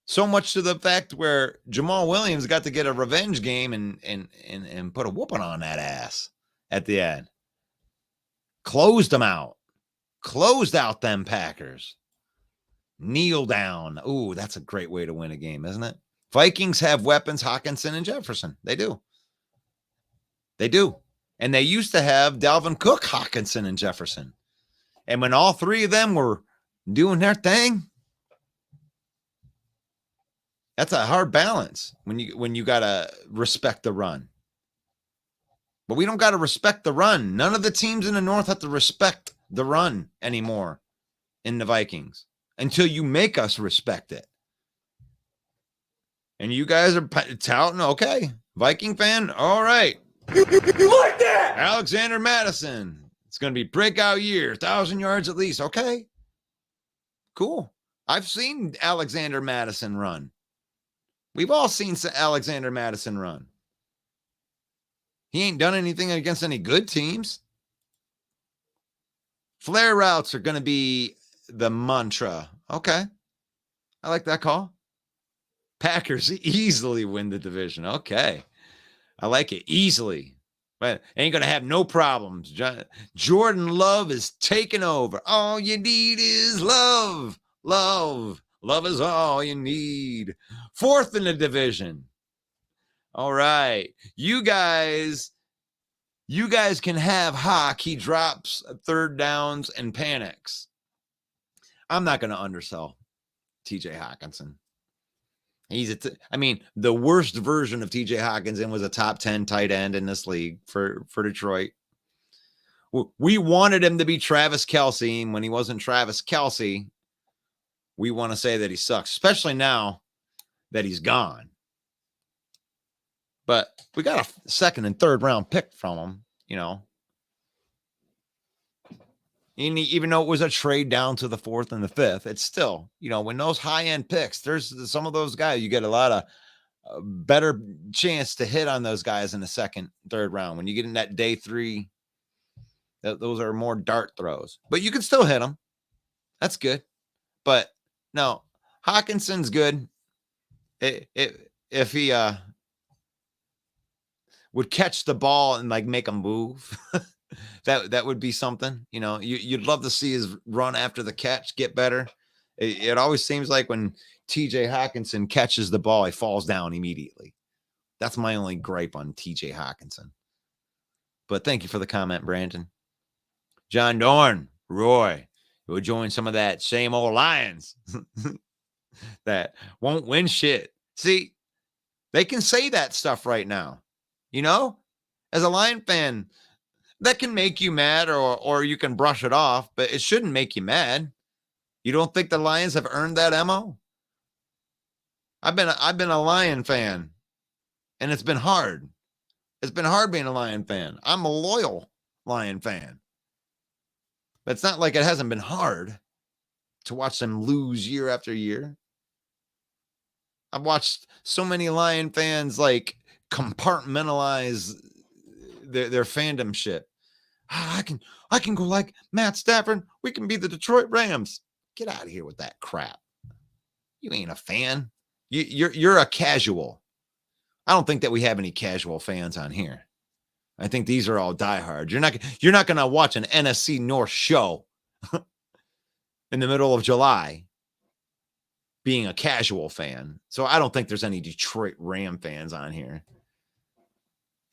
A: So much to the fact where Jamal Williams got to get a revenge game and put a whooping on that ass at the end. Closed them out. Closed out them Packers. Kneel down. Ooh, that's a great way to win a game, isn't it? Vikings have weapons, Hawkinson and Jefferson. They do. They do. And they used to have Dalvin Cook, Hawkinson, and Jefferson. And when all 3 of them were doing their thing, that's a hard balance when you got to respect the run. But we don't got to respect the run. None of the teams in the North have to respect the run anymore in the Vikings until you make us respect it. And you guys are touting, okay, Viking fan, all right. You like that? Alexander Madison. It's going to be breakout year, 1,000 yards at least. Okay, cool. I've seen Alexander Madison run. We've all seen Alexander Madison run. He ain't done anything against any good teams. Flare routes are going to be the mantra. Okay. I like that call. Packers easily win the division. Okay. I like it. Easily. But ain't going to have no problems. Jordan Love is taking over. All you need is love. Love. Love is all you need. 4th in the division. All right. You guys can have Hawk. He drops 3rd downs and panics. I'm not going to undersell TJ Hawkinson. The worst version of TJ Hawkinson was a top 10 tight end in this league for Detroit. We wanted him to be Travis Kelce. When he wasn't Travis Kelce, we want to say that he sucks, especially now that he's gone. But we got a second and third round pick from him, you know. Even though it was a trade down to the fourth and the fifth, it's still, you know, when those high end picks, there's some of those guys, you get a lot of better chance to hit on those guys in the second, third round. When you get in that day 3, those are more dart throws, but you can still hit them. That's good. But no, Hawkinson's good. If he would catch the ball and like make him move, that would be something. You know, you'd love to see his run after the catch get better. It always seems like when TJ Hawkinson catches the ball, he falls down immediately. That's my only gripe on TJ Hawkinson. But thank you for the comment, Brandon. John Dorn, Roy, we'll join some of that same old Lions that won't win shit. See, they can say that stuff right now. You know, as a Lion fan, that can make you mad or you can brush it off, but it shouldn't make you mad. You don't think the Lions have earned that MO? I've been a Lion fan, and it's been hard. It's been hard being a Lion fan. I'm a loyal Lion fan. But it's not like it hasn't been hard to watch them lose year after year. I've watched so many Lion fans like compartmentalize their fandom shit. I can go like Matt Stafford. We can be the Detroit Rams. Get out of here with that crap. You ain't a fan. You're a casual. I don't think that we have any casual fans on here. I think these are all diehards. You're not going to watch an NFC North show in the middle of July being a casual fan. So I don't think there's any Detroit Ram fans on here.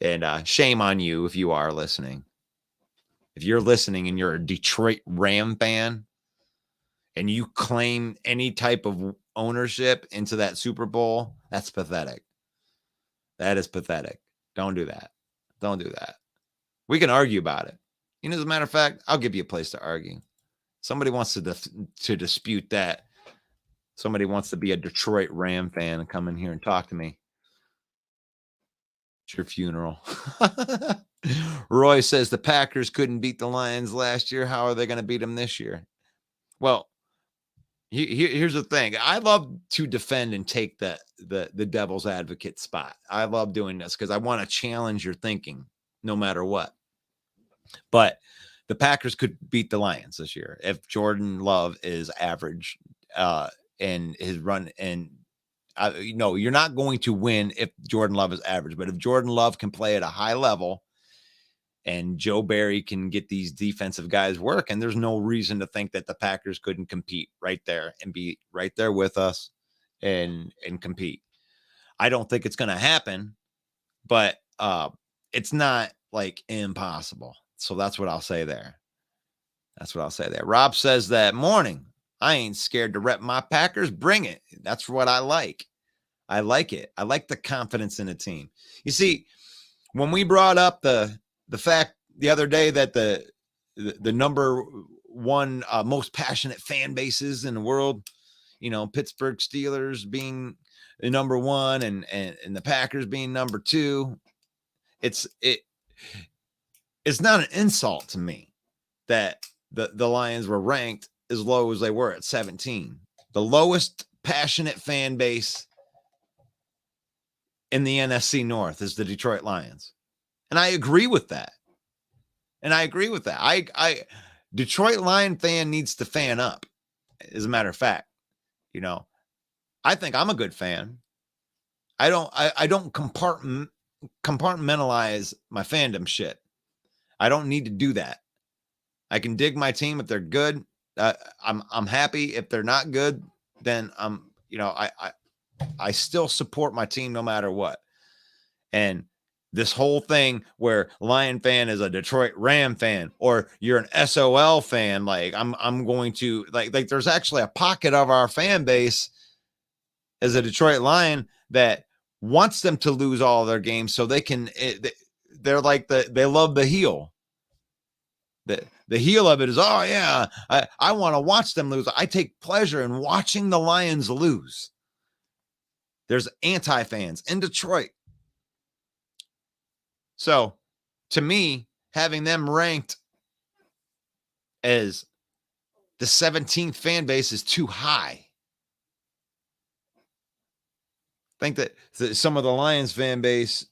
A: And shame on you if you are listening. If you're listening and you're a Detroit Ram fan and you claim any type of ownership into that Super Bowl, that's pathetic. That is pathetic. Don't do that. Don't do that. We can argue about it. You know, as a matter of fact, I'll give you a place to argue. Somebody wants to dispute that. Somebody wants to be a Detroit Ram fan and come in here and talk to me. It's your funeral. Roy says the Packers couldn't beat the Lions last year. How are they going to beat them this year? Well, here's the thing. I love to defend and take the devil's advocate spot. I love doing this because I want to challenge your thinking no matter what. But the Packers could beat the Lions this year if Jordan Love is average and his run. And no, you're not going to win if Jordan Love is average. But if Jordan Love can play at a high level and Joe Barry can get these defensive guys working, there's no reason to think that the Packers couldn't compete right there and be right there with us and compete. I don't think it's going to happen, but it's not like impossible. So that's what I'll say there. That's what I'll say there. Rob says that morning, I ain't scared to rep my Packers. Bring it. That's what I like. I like it. I like the confidence in the team. You see, when we brought up the fact the other day that the number one most passionate fan bases in the world, you know, Pittsburgh Steelers being the number one and the Packers being number two, it's not an insult to me that the Lions were ranked as low as they were at 17. The lowest passionate fan base in the NFC North is the Detroit Lions. And I agree with that. Detroit Lion fan needs to fan up. As a matter of fact, you know, I think I'm a good fan. I don't compartmentalize my fandom shit. I don't need to do that. I can dig my team if they're good. I'm happy. If they're not good, then I still support my team no matter what. And this whole thing where Lion fan is a Detroit Ram fan, or you're an SOL fan, like I'm going to like there's actually a pocket of our fan base as a Detroit Lion that wants them to lose all their games so they can. They're like they love the heel. The heel of it is, oh yeah, I want to watch them lose. I take pleasure in watching the Lions lose. There's anti-fans in Detroit. So, to me, having them ranked as the 17th fan base is too high. I think that some of the Lions fan base,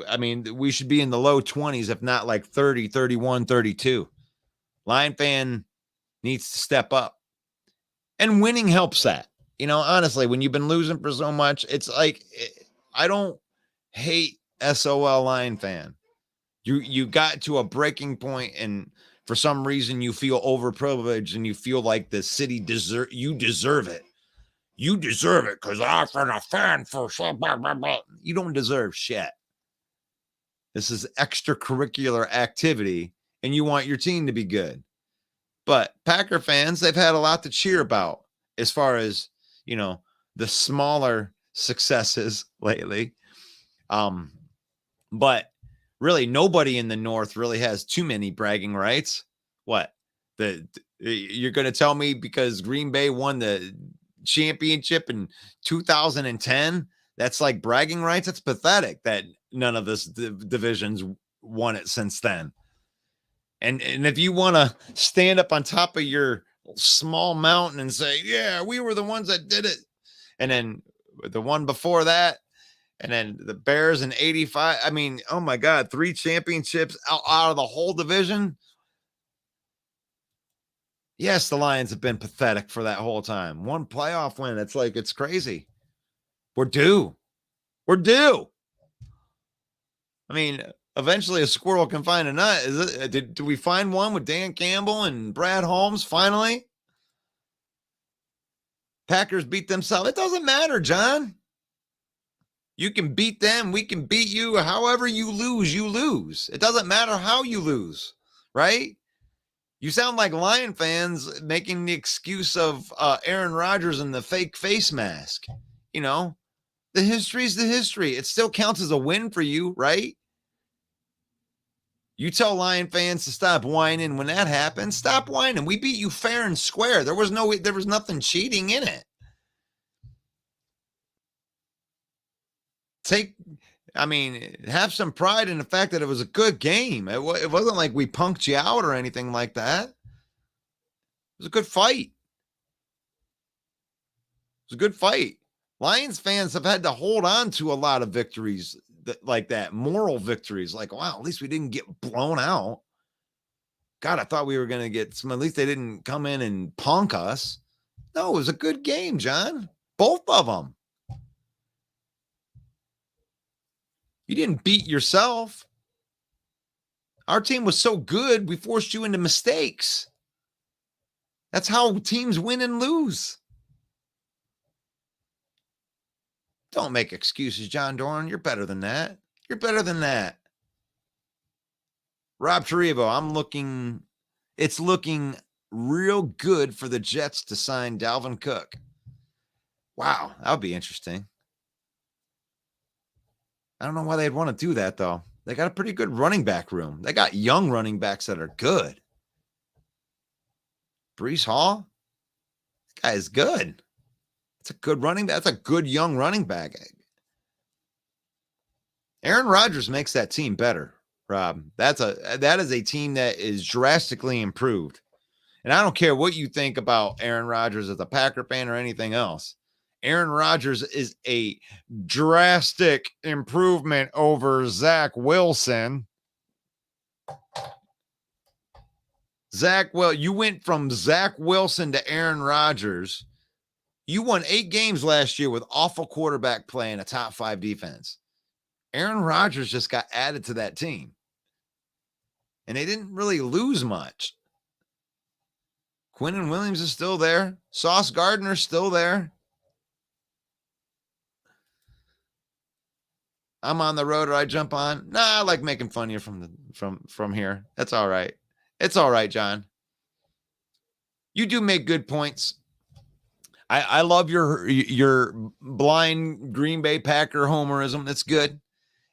A: I mean, we should be in the low 20s, if not like 30, 31, 32. Lion fan needs to step up. And winning helps that. You know, honestly, when you've been losing for so much, it's like, I don't hate SOL Lion fan. You got to a breaking point, and for some reason you feel overprivileged and you feel like the city you deserve it. You deserve it because I've been a fan for so blah, blah, blah. You don't deserve shit. This is extracurricular activity, and you want your team to be good. But Packer fans, they've had a lot to cheer about as far as, you know, the smaller successes lately. But really, nobody in the North really has too many bragging rights. What? You're going to tell me because Green Bay won the championship in 2010, that's like bragging rights? It's pathetic that none of this divisions won it since then. And if you want to stand up on top of your small mountain and say, yeah, we were the ones that did it, and then the one before that, and then the Bears in 85. I mean, oh my God, 3 championships out of the whole division. Yes, the Lions have been pathetic for that whole time. 1 playoff win. It's like, it's crazy. We're due. We're due. I mean, eventually a squirrel can find a nut. Did we find one with Dan Campbell and Brad Holmes finally? Packers beat themselves. It doesn't matter, John. You can beat them. We can beat you. However you lose, you lose. It doesn't matter how you lose, right? You sound like Lion fans making the excuse of Aaron Rodgers and the fake face mask. You know, the history's the history. It still counts as a win for you, right? You tell Lion fans to stop whining when that happens. Stop whining. We beat you fair and square. There was nothing cheating in it. Have some pride in the fact that it was a good game. It wasn't like we punked you out or anything like that. It was a good fight. It was a good fight. Lions fans have had to hold on to a lot of victories like that, moral victories. Like, wow, at least we didn't get blown out. God, I thought we were going to get some. At least they didn't come in and punk us. No, it was a good game, John. Both of them. You didn't beat yourself. Our team was so good, we forced you into mistakes. That's how teams win and lose. Don't make excuses, John Doran. You're better than that. You're better than that. Rob Taribo, it's looking real good for the Jets to sign Dalvin Cook. Wow, that would be interesting. I don't know why they'd want to do that, though. They got a pretty good running back room. They got young running backs that are good. Breece Hall, this guy is good. It's a good running back. That's a good young running back. Aaron Rodgers makes that team better, Rob. That is a team that is drastically improved. And I don't care what you think about Aaron Rodgers as a Packer fan or anything else. Aaron Rodgers is a drastic improvement over Zach Wilson. You went from Zach Wilson to Aaron Rodgers. You won 8 games last year with awful quarterback play and a top 5 defense. Aaron Rodgers just got added to that team. And they didn't really lose much. Quinnen Williams is still there. Sauce Gardner's still there. I'm on the road or I jump on. Nah, I like making fun of you from here. That's all right. It's all right, John. You do make good points. I love your blind Green Bay Packer homerism. It's good.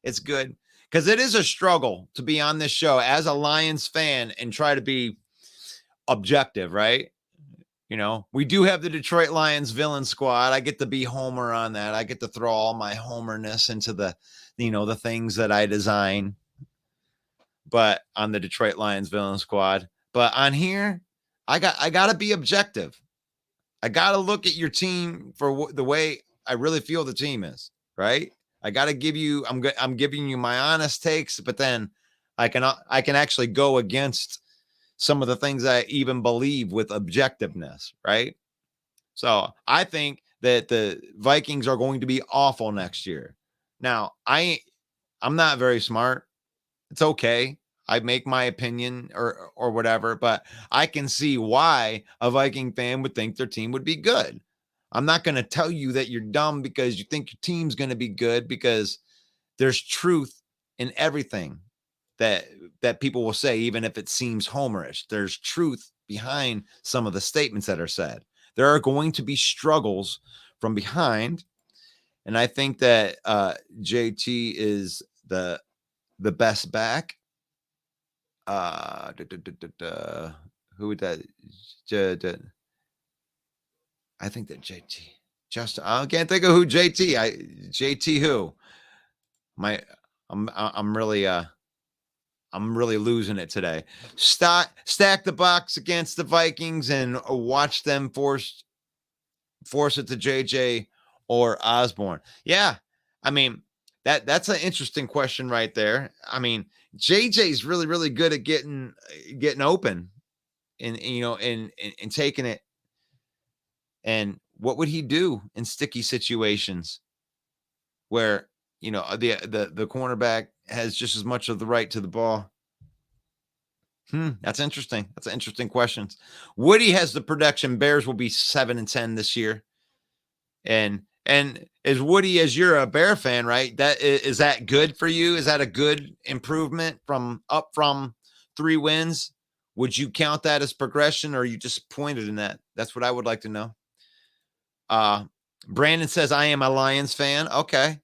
A: It's good. Because it is a struggle to be on this show as a Lions fan and try to be objective, right? You know, we do have the Detroit Lions villain squad. I get to be Homer on that. I get to throw all my Homerness into the, the things that I design. But on the Detroit Lions villain squad, but on here, I got to be objective. I got to look at your team for the way I really feel the team is, right? I got to give you, I'm giving you my honest takes, but then I can actually go against some of the things I even believe with objectiveness, right? So I think that the Vikings are going to be awful next year. Now, I'm not very smart. It's okay. I make my opinion or whatever, but I can see why a Viking fan would think their team would be good. I'm not going to tell you that you're dumb because you think your team's going to be good, because there's truth in everything that people will say, even if it seems homerish. There's truth behind some of the statements that are said. There are going to be struggles from behind, and I think that JT is the best back. Who would that? I think that JT. Just I can't think of who JT. JT who? I'm really losing it today. Stack the box against the Vikings and watch them force it to JJ or Osborne. Yeah, I mean that's an interesting question right there. I mean, JJ's really, really good at getting open and and taking it. And what would he do in sticky situations where the cornerback has just as much of the right to the ball? That's interesting. That's interesting questions. Woody has the prediction Bears will be 7-10 this year. And as Woody, as you're a Bear fan, right? That is that good for you? Is that a good improvement from 3 wins? Would you count that as progression, or are you disappointed in that? That's what I would like to know. Brandon says, I am a Lions fan. Okay.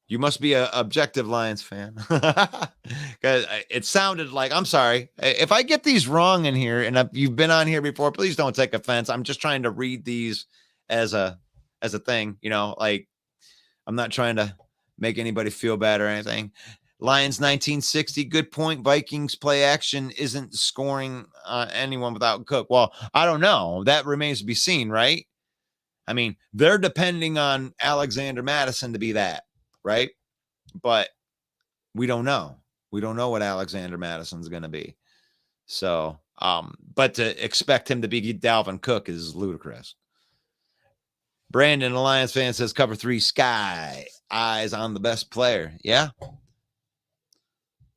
A: You must be an objective Lions fan. Because it sounded like, I'm sorry. If I get these wrong in here, and if you've been on here before, please don't take offense. I'm just trying to read these as a thing, like I'm not trying to make anybody feel bad or anything. Lions 1960, good point. Vikings play action isn't scoring anyone without Cook. Well, I don't know. That remains to be seen, right? I mean, they're depending on Alexander Madison to be that, right? But we don't know. We don't know what Alexander Madison's going to be. So, but to expect him to be Dalvin Cook is ludicrous. Brandon, a Lions fan, says cover 3 sky. Eyes on the best player. Yeah.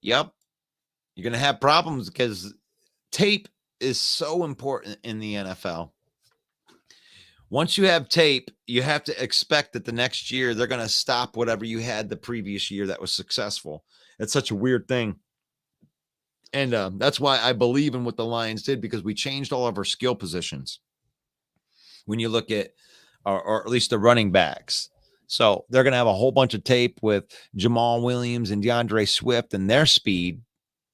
A: Yep. You're going to have problems because tape is so important in the NFL. Once you have tape, you have to expect that the next year they're going to stop whatever you had the previous year that was successful. It's such a weird thing. And that's why I believe in what the Lions did, because we changed all of our skill positions. When you look at, or at least the running backs. So they're going to have a whole bunch of tape with Jamal Williams and DeAndre Swift and their speed,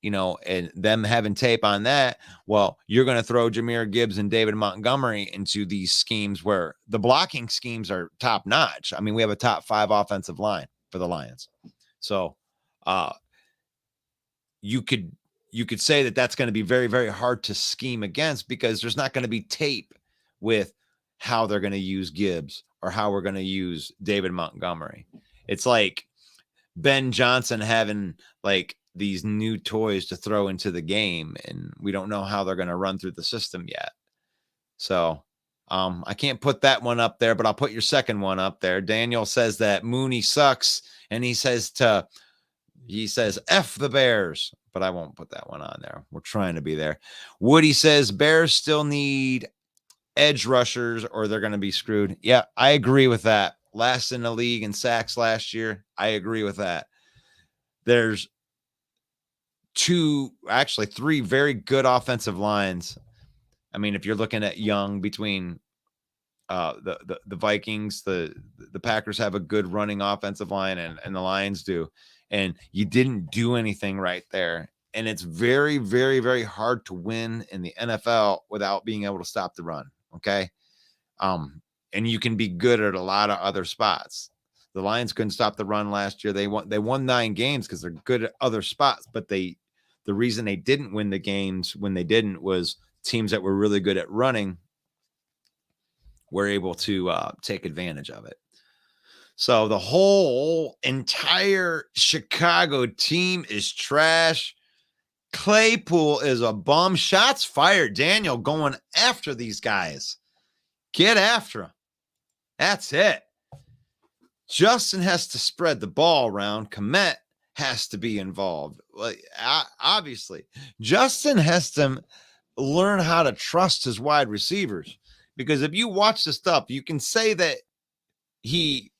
A: and them having tape on that. Well, you're going to throw Jahmyr Gibbs and David Montgomery into these schemes where the blocking schemes are top notch. I mean, we have a top 5 offensive line for the Lions. So you could say that that's going to be very, very hard to scheme against, because there's not going to be tape with how they're going to use Gibbs or how we're going to use David Montgomery. It's like Ben Johnson having like these new toys to throw into the game, and we don't know how they're going to run through the system yet. So I can't put that one up there, but I'll put your second one up there. Daniel says that Mooney sucks, and he says F the Bears, but I won't put that one on there. We're trying to be there. Woody says Bears still need edge rushers or they're going to be screwed. Yeah, I agree with that. Last in the league in sacks last year. I agree with that. There's 3 very good offensive lines. I mean, if you're looking at young between the Vikings, the Packers have a good running offensive line, and the Lions do. And you didn't do anything right there. And it's very, very, very hard to win in the NFL without being able to stop the run. Okay. And you can be good at a lot of other spots. The Lions couldn't stop the run last year. They won 9 games because they're good at other spots, but the reason they didn't win the games when they didn't was teams that were really good at running were able to take advantage of it. So the whole entire Chicago team is trash. Claypool is a bum. Shots fired. Daniel going after these guys. Get after them. That's it. Justin has to spread the ball around. Komet has to be involved. Like, obviously, Justin has to learn how to trust his wide receivers. Because if you watch the stuff, you can say that he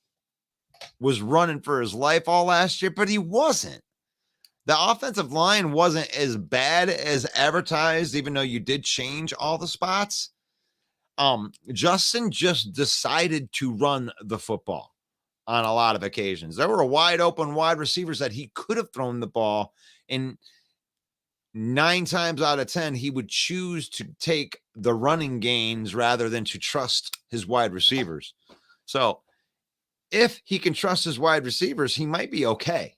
A: was running for his life all last year, but he wasn't. The offensive line wasn't as bad as advertised, even though you did change all the spots. Justin just decided to run the football on a lot of occasions. There were wide open wide receivers that he could have thrown the ball, and 9 times out of 10, he would choose to take the running gains rather than to trust his wide receivers. So if he can trust his wide receivers, he might be okay.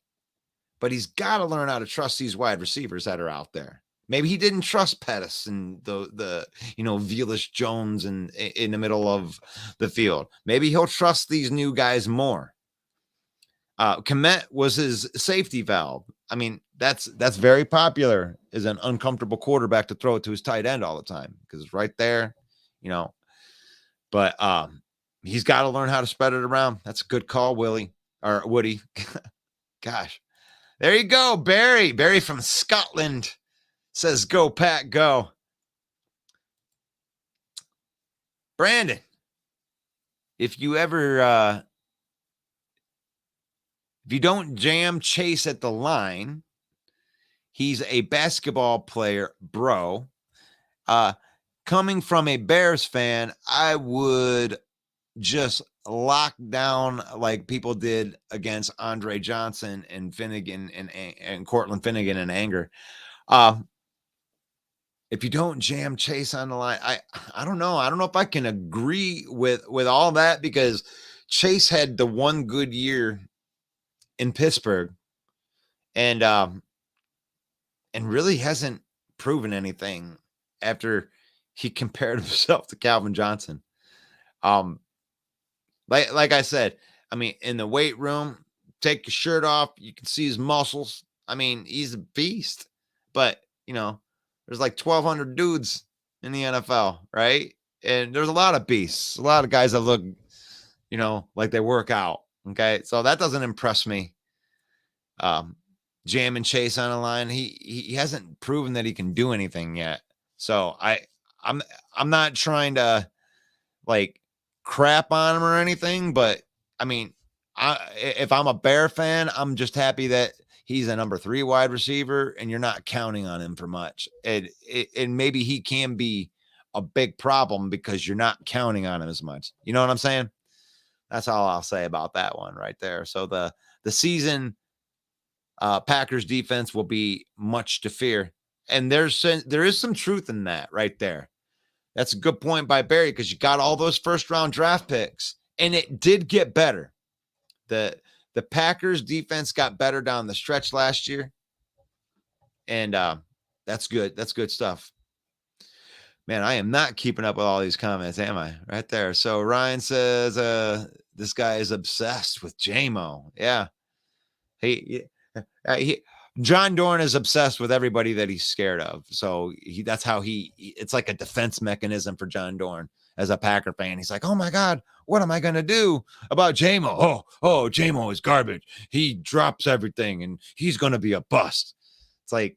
A: But he's got to learn how to trust these wide receivers that are out there. Maybe he didn't trust Pettis and the Velus Jones in the middle of the field. Maybe he'll trust these new guys more. Komet was his safety valve. I mean, that's very popular as an uncomfortable quarterback to throw it to his tight end all the time because it's right there, But he's got to learn how to spread it around. That's a good call, Woody. Gosh. There you go, Barry. Barry from Scotland says, go, Pat, go. Brandon, if you don't jam Chase at the line, he's a basketball player, bro. Coming from a Bears fan, I would just lock down like people did against Andre Johnson and Finnegan and Cortland Finnegan in anger. If you don't jam Chase on the line, I don't know. I don't know if I can agree with all that because Chase had the one good year in Pittsburgh and really hasn't proven anything after he compared himself to Calvin Johnson. Like I said, I mean, in the weight room, take your shirt off, you can see his muscles. I mean, he's a beast. But, there's like 1,200 dudes in the NFL, right? And there's a lot of beasts, a lot of guys that look, like they work out. Okay. So that doesn't impress me. Jamming Chase on the line. He hasn't proven that he can do anything yet. So I'm not trying to like crap on him or anything, but I mean, if I'm a Bear fan, I'm just happy that he's a number 3 wide receiver and you're not counting on him for much. And maybe he can be a big problem because you're not counting on him as much. You know what I'm saying? That's all I'll say about that one right there. So the season Packers defense will be much to fear. And there is some truth in that right there. That's a good point by Barry because you got all those first-round draft picks, and it did get better. The Packers defense got better down the stretch last year, and that's good. That's good stuff. Man, I am not keeping up with all these comments, am I? Right there. So Ryan says this guy is obsessed with J-Mo. Yeah. John Dorn is obsessed with everybody that he's scared of. So that's how it's like a defense mechanism for John Dorn as a Packer fan. He's like, oh my God, what am I going to do about J-Mo? Oh, J-Mo is garbage. He drops everything and he's going to be a bust. It's like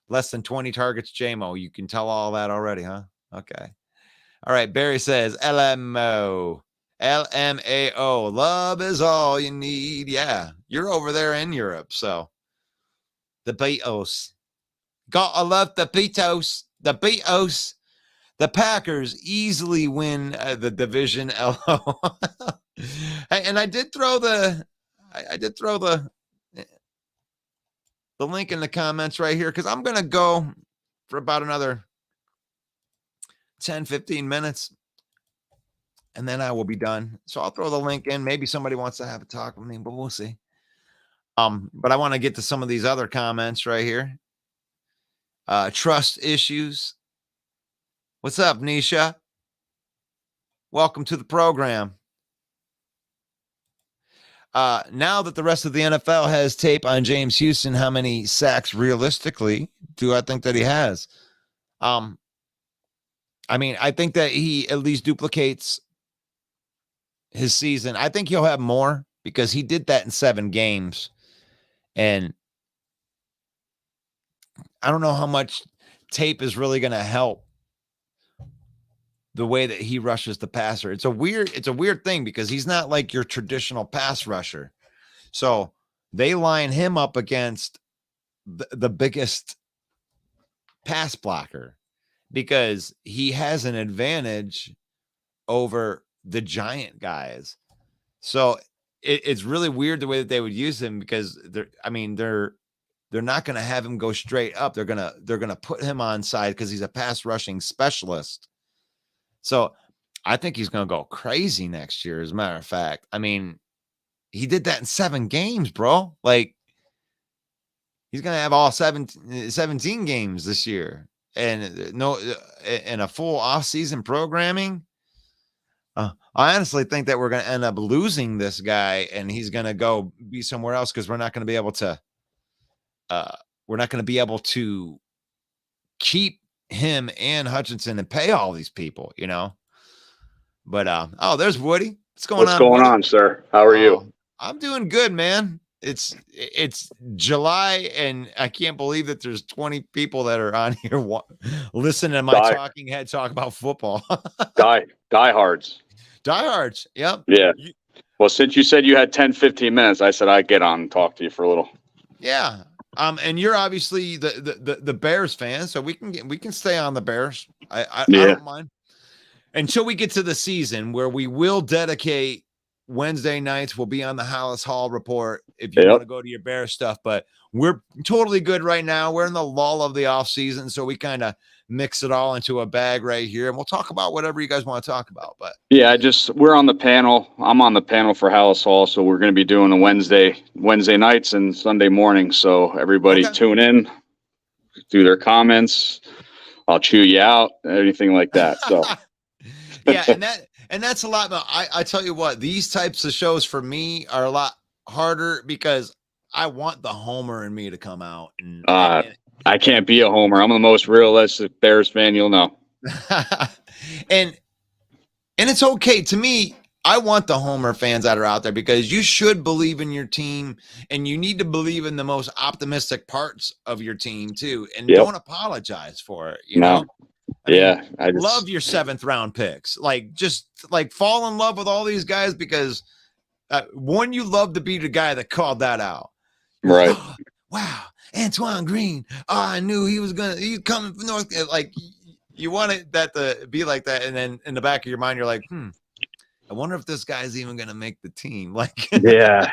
A: less than 20 targets, J-Mo. You can tell all that already, huh? Okay. All right. Barry says LMAO. Love is all you need. Yeah. You're over there in Europe. So the Beatles. Gotta love the Beatles. The Beatles. The Packers easily win the division. And I did throw the the link in the comments right here because I'm going to go for about another 10, 15 minutes and then I will be done. So I'll throw the link in. Maybe somebody wants to have a talk with me, but we'll see. But I want to get to some of these other comments right here. Trust issues. What's up, Nisha? Welcome to the program. Now that the rest of the NFL has tape on James Houston, how many sacks realistically do I think that he has? I mean, I think that he at least duplicates his season. I think he'll have more because he did that in 7 games. And I don't know how much tape is really going to help the way that he rushes the passer. It's a weird thing because he's not like your traditional pass rusher. So they line him up against the biggest pass blocker because he has an advantage over the giant guys. So it's really weird the way that they would use him because they're not going to have him go straight up. They're going to put him on side because he's a pass rushing specialist. So I think he's going to go crazy next year. As a matter of fact, I mean, he did that in 7 games, bro. Like he's going to have all 17 games this year and a full off season programming. I honestly think that we're going to end up losing this guy and he's going to go be somewhere else because we're not going to be able to keep him and Hutchinson and pay all these people, you know. But there's Woody. What's going
C: on, sir? How are you?
A: I'm doing good, man. It's July and I can't believe that there's 20 people that are on here listening to my talking head talk about football.
C: Diehards.
A: Yep.
C: Yeah. Well, since you said you had 10, 15 minutes, I said I'd get on and talk to you for a little.
A: Yeah. And you're obviously the Bears fan, so we can stay on the Bears. I don't mind until we get to the season where we will dedicate Wednesday nights. We'll be on the Hollis Hall report if you want to go to your Bears stuff, but we're totally good right now. We're in the lull of the off season, so we kind of mix it all into a bag right here, and we'll talk about whatever you guys want to talk about. But
C: yeah, we're on the panel. I'm on the panel for Hollis Hall, so we're going to be doing the Wednesday nights and Sunday mornings. So everybody tune in, do their comments. I'll chew you out, anything like that. So
A: yeah, and that's a lot. But I tell you what, these types of shows for me are a lot harder because I want the homer in me to come out. And
C: I can't be a homer. I'm the most realistic Bears fan you'll know.
A: and it's okay to me. I want the homer fans that are out there because you should believe in your team and you need to believe in the most optimistic parts of your team too. And don't apologize for it. You know? I love your 7th round picks. Just fall in love with all these guys because one, you love to be the guy that called that out.
C: Right.
A: Oh, wow. Antoine Green. Oh, I knew he's coming from North. Like you wanted that to be like that. And then in the back of your mind, you're like, I wonder if this guy's even going to make the team.
C: Yeah.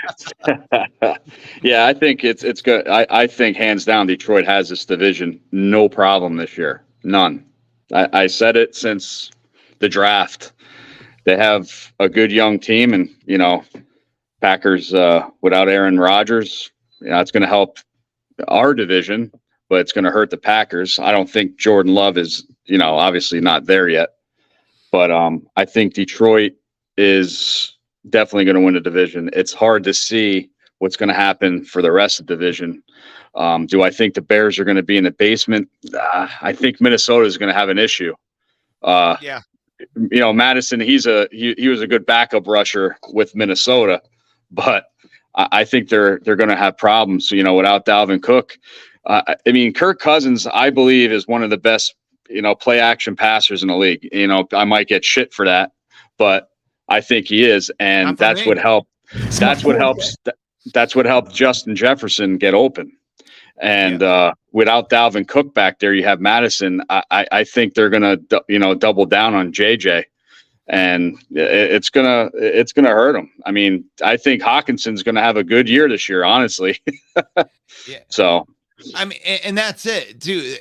C: Yeah. I think it's good. I think hands down, Detroit has this division. No problem this year. None. I said it since the draft. They have a good young team and, Packers, without Aaron Rodgers, it's going to help our division, but it's going to hurt the Packers. I don't think Jordan Love is, obviously not there yet, but I think Detroit is definitely going to win the division. It's hard to see what's going to happen for the rest of the division. Do I think the Bears are going to be in the basement? I think Minnesota is going to have an issue. Madison, he was a good backup rusher with Minnesota, but I think they're going to have problems, without Dalvin Cook. Kirk Cousins, I believe, is one of the best, play action passers in the league. I might get shit for that, but I think he is. And that's what helped. That's what helped Justin Jefferson get open. And without Dalvin Cook back there, you have Madison. I think they're going to, double down on JJ. And it's gonna hurt him. I think Hawkinson's gonna have a good year this year, honestly.
A: Yeah.
C: So
A: I mean, and that's it, too.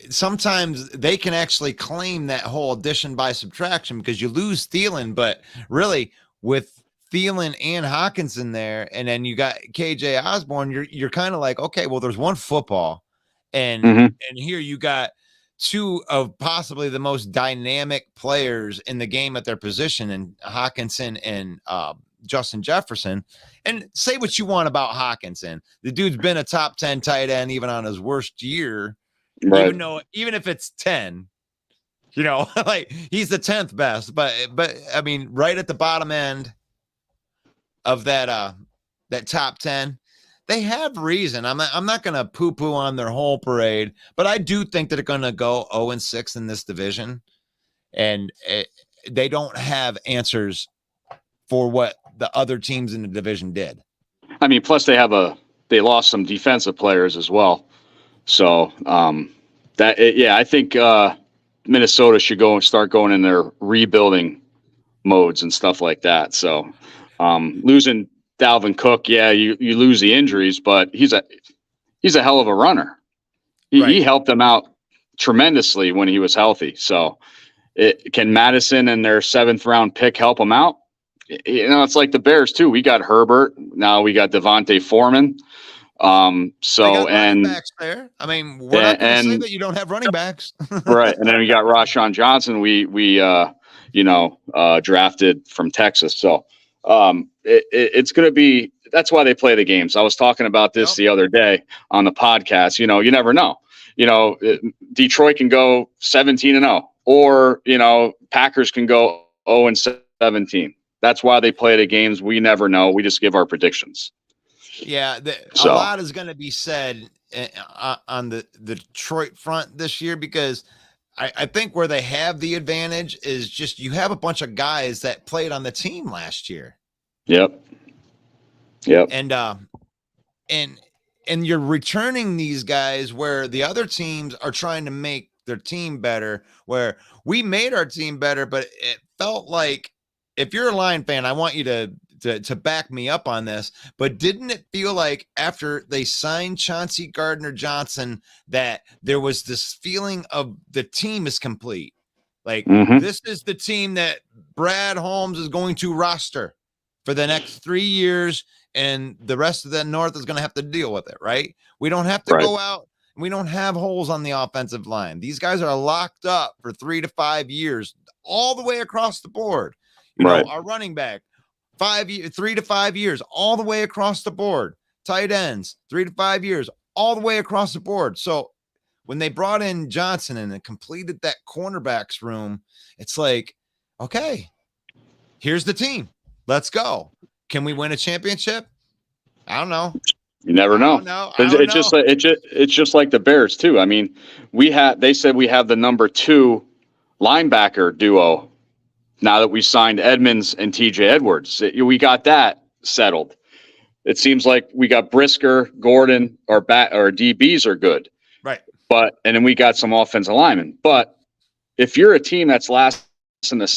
A: Sometimes they can actually claim that whole addition by subtraction because you lose Thielen, but really with Thielen and Hawkinson there, and then you got KJ Osborne, you're kind of like, okay, well, there's one football, and
C: Mhm.
A: and here you got two of possibly the most dynamic players in the game at their position, and Hawkinson and Justin Jefferson. And say what you want about Hawkinson. The dude's been a top 10 tight end even on his worst year,
C: Right.
A: even if it's 10, like he's the 10th best. But I mean, right at the bottom end of that top 10, they have reason. I'm not gonna poo-poo on their whole parade, but I do think that they're gonna go 0-6 in this division. And they don't have answers for what the other teams in the division did.
C: I mean, plus they lost some defensive players as well. So I think Minnesota should go and start going in their rebuilding modes and stuff like that. So losing Dalvin Cook, you lose the injuries, but he's a hell of a runner. He helped them out tremendously when he was healthy. So can Madison and their 7th round pick help them out? It's like the Bears too. We got Herbert. Now we got Devontae Foreman.
A: Running backs there. I mean, we're not going to say that you don't have running backs.
C: Right. And then we got Rashawn Johnson. We drafted from Texas. So it's going to be, that's why they play the games. I was talking about this the other day on the podcast. You never know. Detroit can go 17-0, or, Packers can go 0-17. That's why they play the games. We never know. We just give our predictions.
A: Yeah, a lot is going to be said on the Detroit front this year, because I think where they have the advantage is just you have a bunch of guys that played on the team last year.
C: Yep.
A: And you're returning these guys where the other teams are trying to make their team better, where we made our team better, but it felt like, if you're a Lion fan, I want you to back me up on this, but didn't it feel like after they signed Chauncey Gardner-Johnson that there was this feeling of the team is complete? Like, This is the team that Brad Holmes is going to roster for the next 3 years, and the rest of the North is going to have to deal with it, right? We don't have to go out. We don't have holes on the offensive line. These guys are locked up for 3 to 5 years, all the way across the board. Our running back, 3 to 5 years, all the way across the board. Tight ends, 3 to 5 years, all the way across the board. So when they brought in Johnson and it completed that cornerbacks room, it's like, okay, here's the team. Let's go. Can we win a championship? I don't know.
C: You never know. It's just like the Bears too. I mean, they said we have the number 2 linebacker duo. Now that we signed Edmonds and TJ Edwards, we got that settled. It seems like we got Brisker, Gordon, our DBs are good.
A: Right.
C: And then we got some offensive linemen. But if you're a team that's last in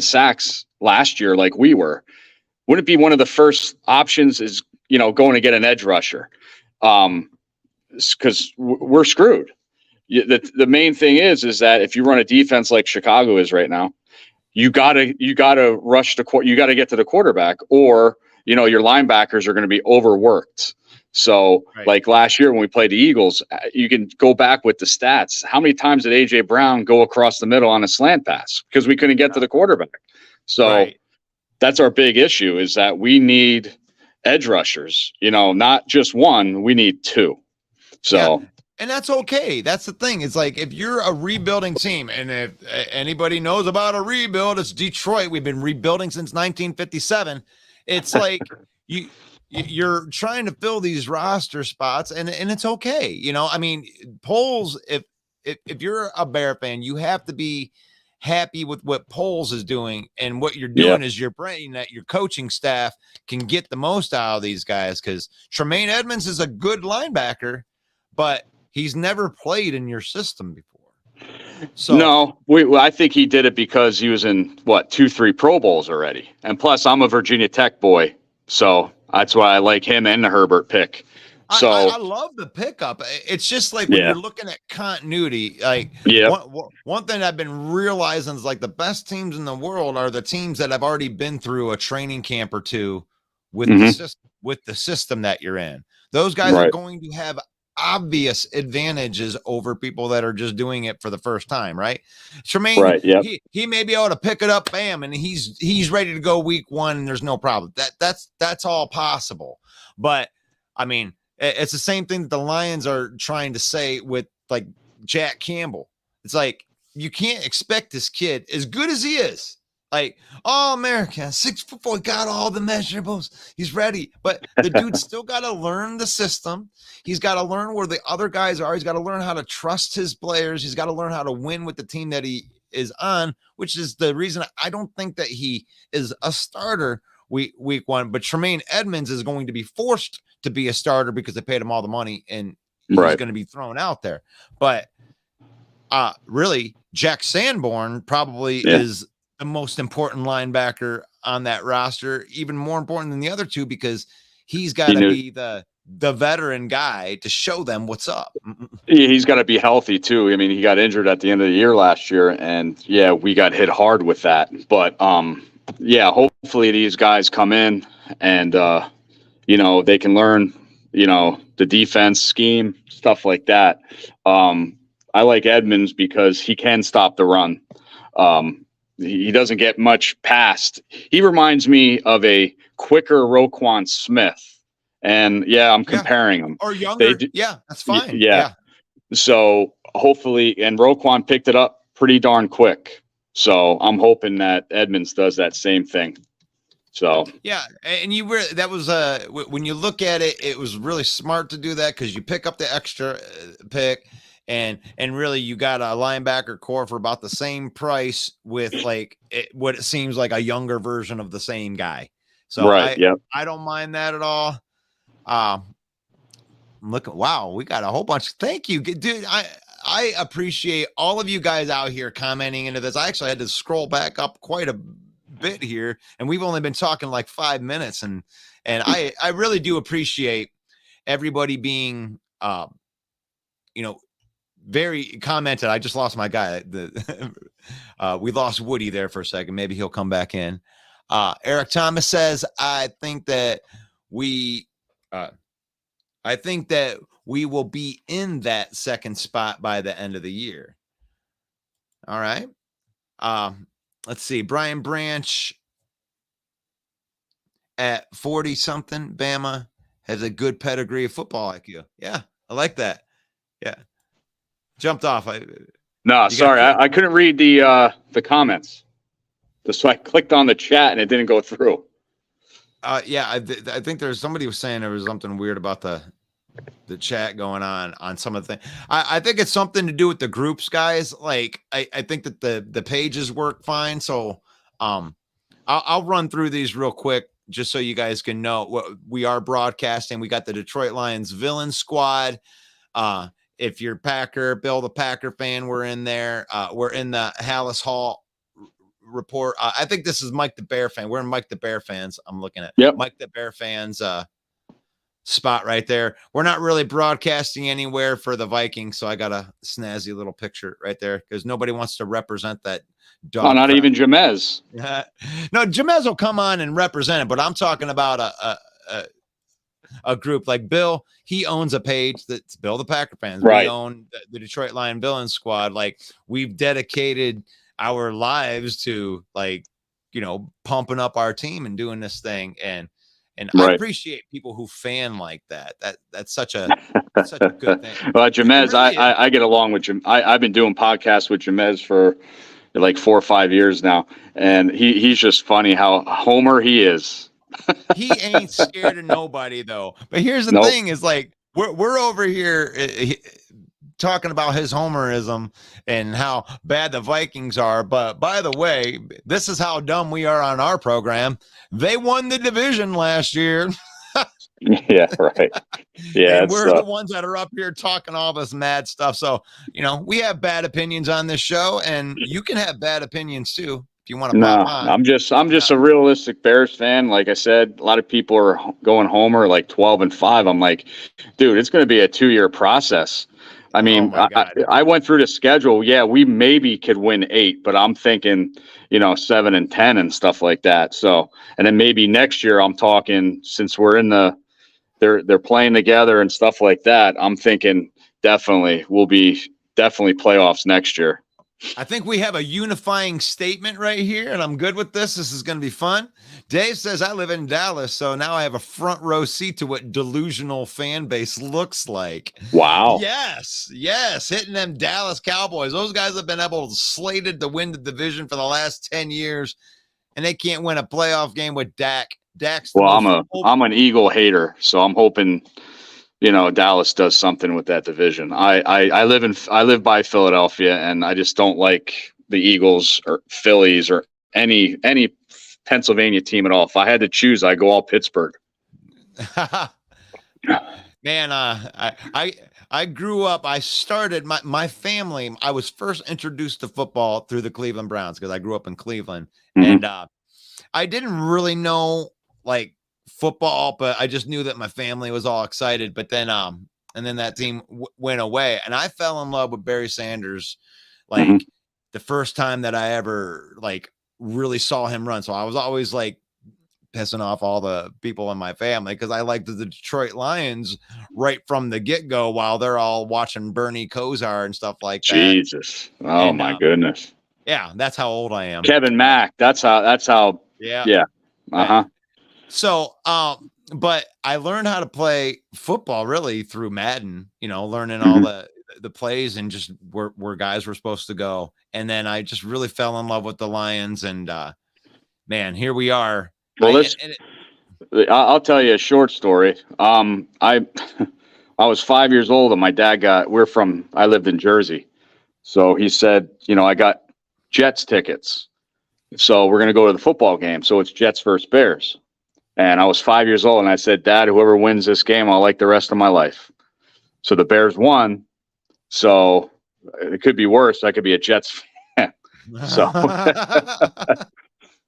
C: sacks last year, like we were, wouldn't it be one of the first options is, going to get an edge rusher? Because we're screwed. The main thing is that if you run a defense like Chicago is right now, you gotta rush you gotta get to the quarterback, or your linebackers are going to be overworked. So like last year when we played the Eagles, you can go back with the stats. How many times did AJ Brown go across the middle on a slant pass because we couldn't get to the quarterback? So that's our big issue, is that we need edge rushers. Not just one, we need 2. So. Yeah.
A: And that's okay. That's the thing. It's like, if you're a rebuilding team, and if anybody knows about a rebuild, it's Detroit. We've been rebuilding since 1957. It's like you're trying to fill these roster spots, and it's okay. I mean, Poles, if you're a Bear fan, you have to be happy with what Poles is doing, and what you're doing is you're praying that your coaching staff can get the most out of these guys, because Tremaine Edmonds is a good linebacker, but he's never played in your system before. So
C: no, I think he did it because he was in 2-3 Pro Bowls already. And plus I'm a Virginia Tech boy. So that's why I like him and the Herbert pick. So
A: I love the pickup. It's just like when
C: yeah,
A: you're looking at continuity, like
C: yeah,
A: one thing I've been realizing is like the best teams in the world are the teams that have already been through a training camp or two with
C: hmm
A: the system that you're in. Those guys are
C: right,
A: going to have obvious advantages over people that are just doing it for the first time, right? Tremaine,
C: right, yep,
A: he may be able to pick it up, bam, and he's ready to go week one, and there's no problem. That's all possible. But I mean, it's the same thing that the Lions are trying to say with like Jack Campbell. It's like you can't expect this kid, as good as he is, like all American, 6'4", got all the measurables. He's ready, but the dude's still got to learn the system. He's got to learn where the other guys are. He's got to learn how to trust his players. He's got to learn how to win with the team that he is on, which is the reason I don't think that he is a starter week one. But Tremaine Edmonds is going to be forced to be a starter because they paid him all the money and he's
C: right,
A: going to be thrown out there. But really, Jack Sanborn probably is the most important linebacker on that roster, even more important than the other two, because he's got to be the veteran guy to show them what's up.
C: He's got to be healthy too. I mean, he got injured at the end of the year last year, and yeah, we got hit hard with that. But yeah, hopefully these guys come in and they can learn, the defense scheme, stuff like that. I like Edmonds because he can stop the run. He doesn't get much past. He reminds me of a quicker Roquan Smith. And yeah, I'm comparing them.
A: Or younger. Yeah, that's fine. Yeah.
C: So hopefully, and Roquan picked it up pretty darn quick. So I'm hoping that Edmonds does that same thing. So
A: yeah, and that was when you look at it, it was really smart to do that because you pick up the extra pick. And really, you got a linebacker core for about the same price with what it seems like a younger version of the same guy. So I don't mind that at all. Wow, we got a whole bunch. Thank you, dude. I appreciate all of you guys out here commenting into this. I actually had to scroll back up quite a bit here, and we've only been talking like 5 minutes, and I really do appreciate everybody being very commented. I just lost my guy. We lost Woody there for a second. Maybe he'll come back in. Eric Thomas says, I think that we will be in that second spot by the end of the year. All right. Let's see. Brian Branch at 40 something, Bama has a good pedigree of football IQ. Yeah, I like that. Yeah. Jumped off.
C: Sorry, I couldn't read the comments. So I clicked on the chat and it didn't go through.
A: Yeah, I think there's somebody was saying there was something weird about the chat going on some of the things. I think it's something to do with the groups, guys. Like I think that the pages work fine. So I'll run through these real quick just so you guys can know what we are broadcasting. We got the Detroit Lions Villain Squad. If you're Bill the Packer fan, we're in there. We're in the Hallis Hall report. I think this is Mike the Bear fan. We're in Mike the Bear fans. I'm looking at Mike the Bear fans spot right there. We're not really broadcasting anywhere for the Vikings, so I got a snazzy little picture right there because nobody wants to represent that dog.
C: Oh, not even Jamez.
A: No, Jamez will come on and represent it, but I'm talking about a group like Bill. He owns a page that's Bill the Packer fans.
C: Right.
A: We own the Detroit Lion Villain Squad. Like we've dedicated our lives to pumping up our team and doing this thing. And I appreciate people who fan like that. That's such a good thing.
C: Well, Jamez,
A: really
C: I get along with Jim. I've been doing podcasts with Jamez for like 4 or 5 years now. And he's just funny how Homer he is.
A: He ain't scared of nobody though. But here's the thing is like we're over here talking about his homerism and how bad the Vikings are. But by the way, this is how dumb we are on our program. They won the division last year.
C: Yeah, right. Yeah,
A: and we're the ones that are up here talking all this mad stuff. So, we have bad opinions on this show, and you can have bad opinions too. if you want to
C: No,
A: pop on.
C: I'm just a realistic Bears fan. Like I said, a lot of people are going homer like 12-5. I'm like, dude, it's going to be a 2-year process. I
A: Oh
C: mean,
A: my God.
C: I went through the schedule. Yeah, we maybe could win 8, but I'm thinking, 7 and 10 and stuff like that. So, and then maybe next year I'm talking, since we're in they're playing together and stuff like that. I'm thinking we'll be playoffs next year.
A: I think we have a unifying statement right here, and I'm good with this. This is going to be fun. Dave says, I live in Dallas, so now I have a front row seat to what delusional fan base looks like.
C: Wow.
A: Yes, hitting them Dallas Cowboys. Those guys have been slated to win the division for the last 10 years, and they can't win a playoff game with Dak.
C: I'm an Eagle hater, so I'm hoping Dallas does something with that division. I live by Philadelphia, and I just don't like the Eagles or Phillies or any Pennsylvania team at all. If I had to choose, I go all Pittsburgh.
A: Man, I grew up. I started my family. I was first introduced to football through the Cleveland Browns because I grew up in Cleveland, and I didn't really know like football, but I just knew that my family was all excited. But then and then that team went away, and I fell in love with Barry Sanders like the first time that I ever like really saw him run. So I was always like pissing off all the people in my family because I liked the Detroit Lions right from the get-go while they're all watching Bernie Kosar and stuff like that.
C: Jesus. Oh, and, my goodness.
A: Yeah, that's how old I am.
C: Kevin Mack. That's how. Yeah.
A: Right. So, but I learned how to play football really through Madden, learning all the plays and just where guys were supposed to go. And then I just really fell in love with the Lions, and man, here we are.
C: Well, I'll tell you a short story. I was 5 years old, and my dad I lived in Jersey. So he said, I got Jets tickets. So we're going to go to the football game. So it's Jets versus Bears. And I was 5 years old, and I said, Dad, whoever wins this game, I'll like the rest of my life. So the Bears won. So it could be worse. I could be a Jets fan.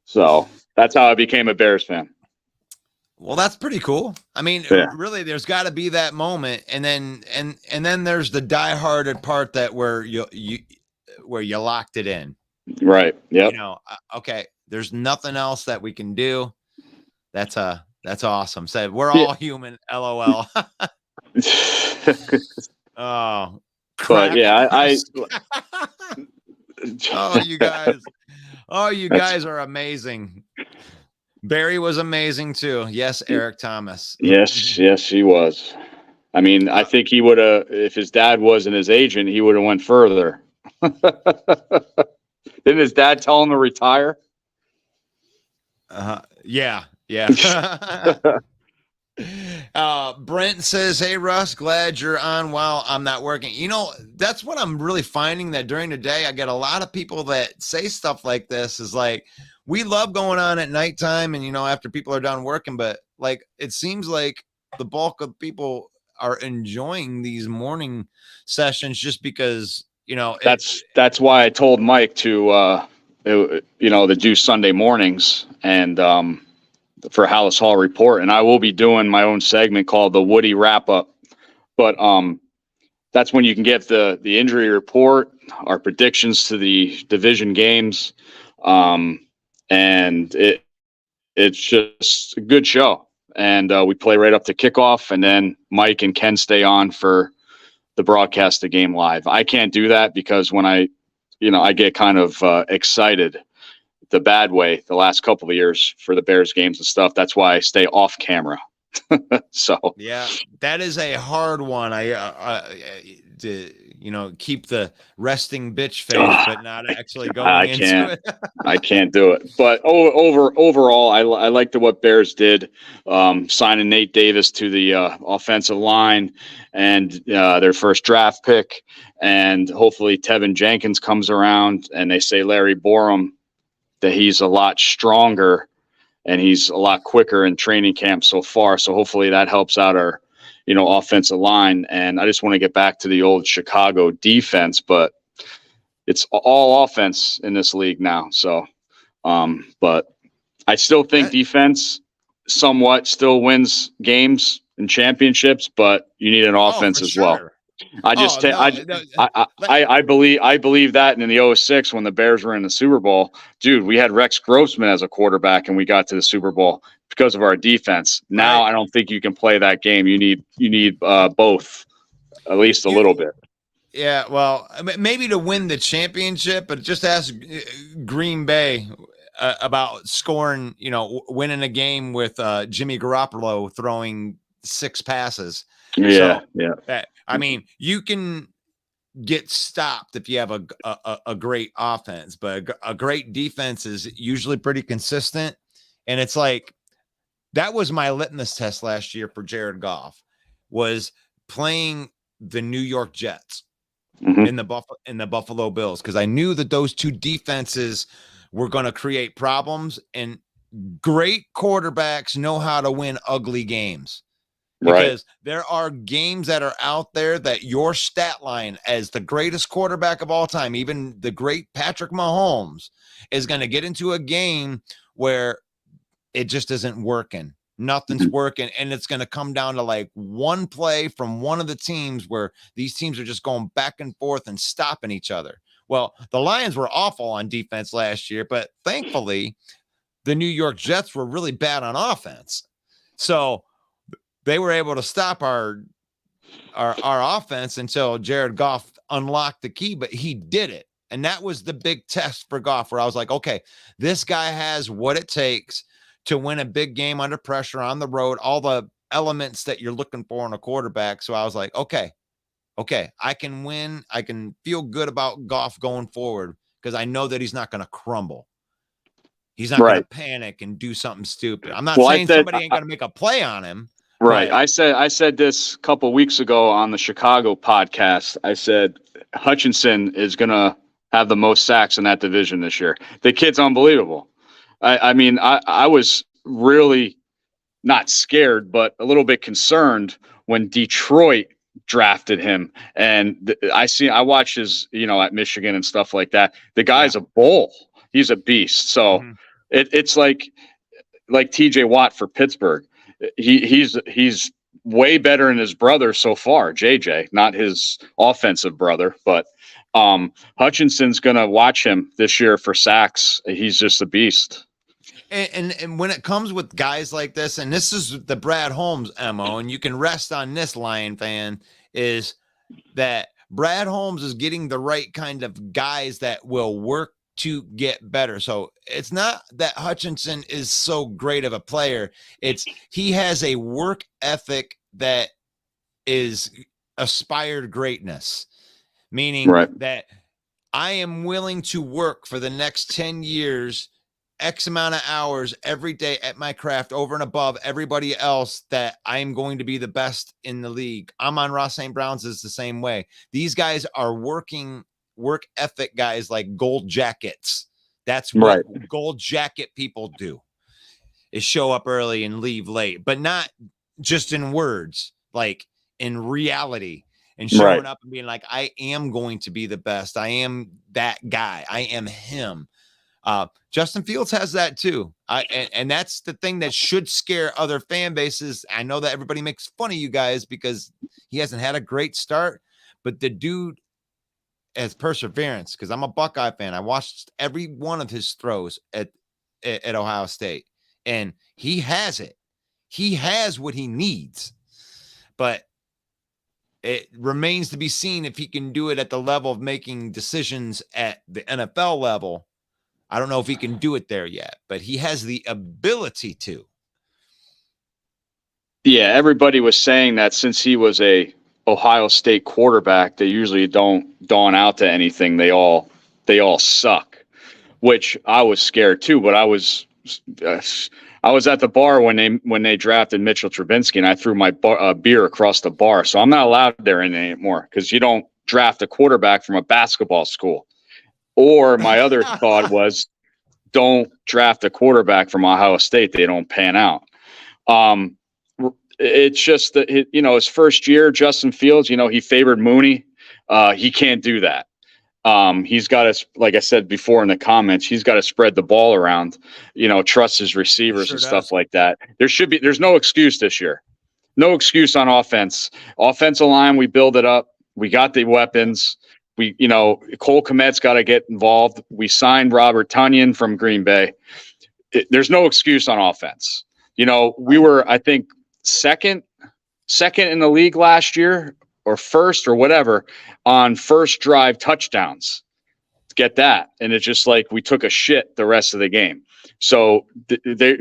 C: So that's how I became a Bears fan.
A: Well, that's pretty cool. I mean, really, there's got to be that moment, and then there's the die-hearted part that where you locked it in.
C: Right. Yep.
A: Okay. There's nothing else that we can do. That's awesome. Said we're all human. LOL. Oh,
C: but yeah,
A: you guys are amazing. Barry was amazing too. Yes, Eric Thomas.
C: Yes, he was. I mean, I think he would have, if his dad wasn't his agent, he would have went further. Didn't his dad tell him to retire?
A: Yeah. Brent says, hey Russ, glad you're on while I'm not working. That's what I'm really finding, that during the day I get a lot of people that say stuff like this, is like, we love going on at nighttime and after people are done working, but like it seems like the bulk of people are enjoying these morning sessions just because
C: that's why I told Mike to do Sunday mornings and for Hallis Hall Report, and I will be doing my own segment called the Woody Wrap Up. But that's when you can get the injury report, our predictions to the division games, and it's just a good show. And we play right up to kickoff, and then Mike and Ken stay on for the broadcast of game live. I can't do that because when I get kind of excited the bad way the last couple of years for the Bears games and stuff. That's why I stay off camera. So
A: yeah, that is a hard one. Keep the resting bitch face, but not actually going into it.
C: I can't do it. But overall, I liked what Bears did, signing Nate Davis to the offensive line and their first draft pick, and hopefully Tevin Jenkins comes around and they say Larry Borum, that he's a lot stronger and he's a lot quicker in training camp so far. So hopefully that helps out our, offensive line. And I just want to get back to the old Chicago defense, but it's all offense in this league now. So But I still think defense somewhat still wins games and championships, but you need an offense
A: for
C: as well.
A: sure.
C: I believe that in the '06 when the Bears were in the Super Bowl, dude, we had Rex Grossman as a quarterback and we got to the Super Bowl because of our defense. Now I don't think you can play that game. You need both, at least a little bit.
A: Yeah, well, maybe to win the championship, but just ask Green Bay about scoring, winning a game with Jimmy Garoppolo throwing 6 passes.
C: Yeah,
A: I mean, you can get stopped if you have a great offense, but a great defense is usually pretty consistent. And it's like, that was my litmus test last year for Jared Goff, was playing the New York Jets in the Buffalo Bills, because I knew that those two defenses were going to create problems, and great quarterbacks know how to win ugly games. Because there are games that are out there that your stat line as the greatest quarterback of all time, even the great Patrick Mahomes, is going to get into a game where it just isn't working. Nothing's working. And it's going to come down to like one play from one of the teams where these teams are just going back and forth and stopping each other. Well, the Lions were awful on defense last year, but thankfully the New York Jets were really bad on offense. So they were able to stop our offense until Jared Goff unlocked the key, but he did it. And that was the big test for Goff, where I was like, okay, this guy has what it takes to win a big game under pressure on the road, all the elements that you're looking for in a quarterback. So I was like, okay, I can win. I can feel good about Goff going forward because I know that he's not going to crumble. He's not going to panic and do something stupid. I'm not saying somebody ain't going to make a play on him.
C: Right. I said this a couple of weeks ago on the Chicago podcast. I said Hutchinson is going to have the most sacks in that division this year. The kid's unbelievable. I mean, I was really not scared, but a little bit concerned when Detroit drafted him. And I watched his, at Michigan and stuff like that. The guy's a bull. He's a beast. So it's like TJ Watt for Pittsburgh. He's way better than his brother so far, JJ, not his offensive brother, but Hutchinson's going to watch him this year for sacks. He's just a beast.
A: And when it comes with guys like this, and this is the Brad Holmes MO, and you can rest on this, Lion fan, is that Brad Holmes is getting the right kind of guys that will work to get better. So it's not that Hutchinson is so great of a player. It's he has a work ethic that is aspired greatness, meaning that I am willing to work for the next 10 years, X amount of hours every day at my craft over and above everybody else, that I am going to be the best in the league. Amon-Ra St. Brown's is the same way. These guys are work ethic guys, like gold jackets. That's what gold jacket people do, is show up early and leave late, but not just in words, like in reality, and showing up and being like, I am going to be the best. I am that guy. I am him. Justin Fields has that too. And that's the thing that should scare other fan bases. I know that everybody makes fun of you guys because he hasn't had a great start, but the dude has perseverance, because I'm a Buckeye fan. I watched every one of his throws at Ohio State, and he has it. He has what he needs, but it remains to be seen if he can do it at the level of making decisions at the NFL level. I don't know if he can do it there yet, but he has the ability to.
C: Yeah, everybody was saying that since he was a Ohio State quarterback, they usually don't dawn out to anything. They all suck, which I was scared too. But I was at the bar when they drafted Mitchell Trubisky, and I threw my beer across the bar. So I'm not allowed there anymore, because you don't draft a quarterback from a basketball school. Or my other thought was, don't draft a quarterback from Ohio State. They don't pan out. It's just that, his first year, Justin Fields, he favored Mooney. He can't do that. He's got to, like I said before in the comments, he's got to spread the ball around, trust his receivers and stuff like that. There's no excuse this year. No excuse on offense. Offensive line, we build it up. We got the weapons. Cole Kmet's got to get involved. We signed Robert Tonyan from Green Bay. There's no excuse on offense. We were, I think, second in the league last year, or first or whatever, on first drive touchdowns. Get that. And it's just like we took a shit the rest of the game. So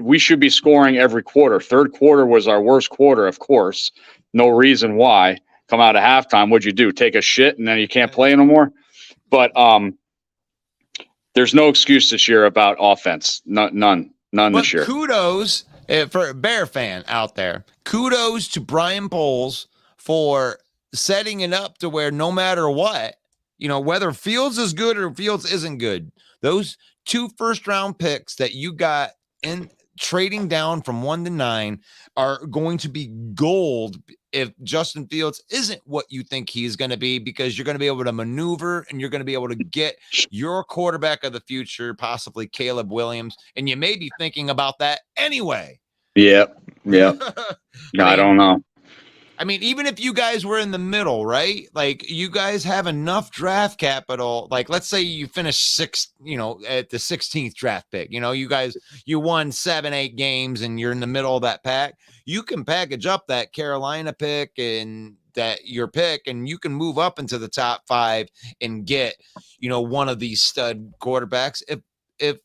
C: we should be scoring every quarter. Third quarter was our worst quarter, of course. No reason why. Come out of halftime, what'd you do? Take a shit and then you can't play no more? But there's no excuse this year about offense. None this year.
A: Kudos for a Bear fan out there. Kudos to Brian Poles for setting it up to where no matter what, whether Fields is good or Fields isn't good, those 2 first-round picks that you got in trading down from 1 to 9 are going to be gold if Justin Fields isn't what you think he's going to be, because you're going to be able to maneuver and you're going to be able to get your quarterback of the future, possibly Caleb Williams, and you may be thinking about that anyway.
C: Yep. No, I don't know.
A: I mean, even if you guys were in the middle, right? Like, you guys have enough draft capital. Like, let's say you finish sixth, at the 16th draft pick. You won 7-8 games and you're in the middle of that pack. You can package up that Carolina pick and your pick, and you can move up into the top 5 and get, one of these stud quarterbacks if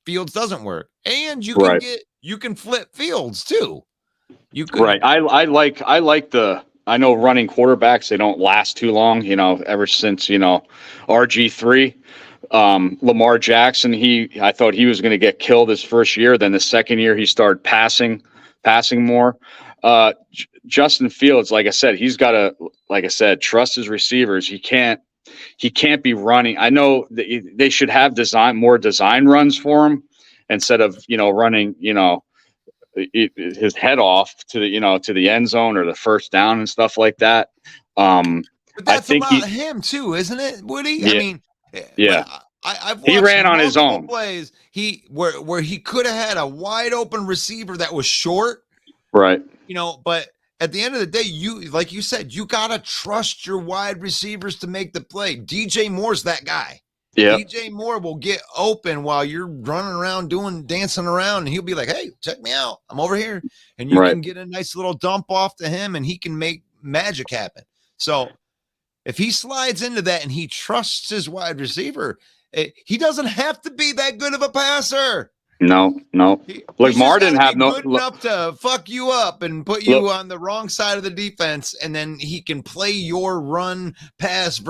A: Fields doesn't work. And you can you can flip Fields too. You could.
C: Right. I like I know running quarterbacks, they don't last too long, ever since, RG3, Lamar Jackson, I thought he was going to get killed his first year. Then the second year he started passing more. Justin Fields, like I said, he's got to, trust his receivers. He can't be running. I know that they should have more design runs for him instead of, running, his head off to the end zone or the first down and stuff like that.
A: But that's about him too, isn't it, Woody?
C: Yeah,
A: I mean,
C: yeah.
A: I've
C: he ran on his own
A: plays. Where he could have had a wide open receiver that was short,
C: right?
A: But at the end of the day, like you said, you gotta trust your wide receivers to make the play. DJ Moore's that guy.
C: Yeah.
A: DJ Moore will get open while you're running around dancing around, and he'll be like, "Hey, check me out. I'm over here." And you can get a nice little dump off to him, and he can make magic happen. So if he slides into that and he trusts his wide receiver, he doesn't have to be that good of a passer.
C: No. Lamar didn't have
A: good enough to fuck you up and put you on the wrong side of the defense, and then he can play your run pass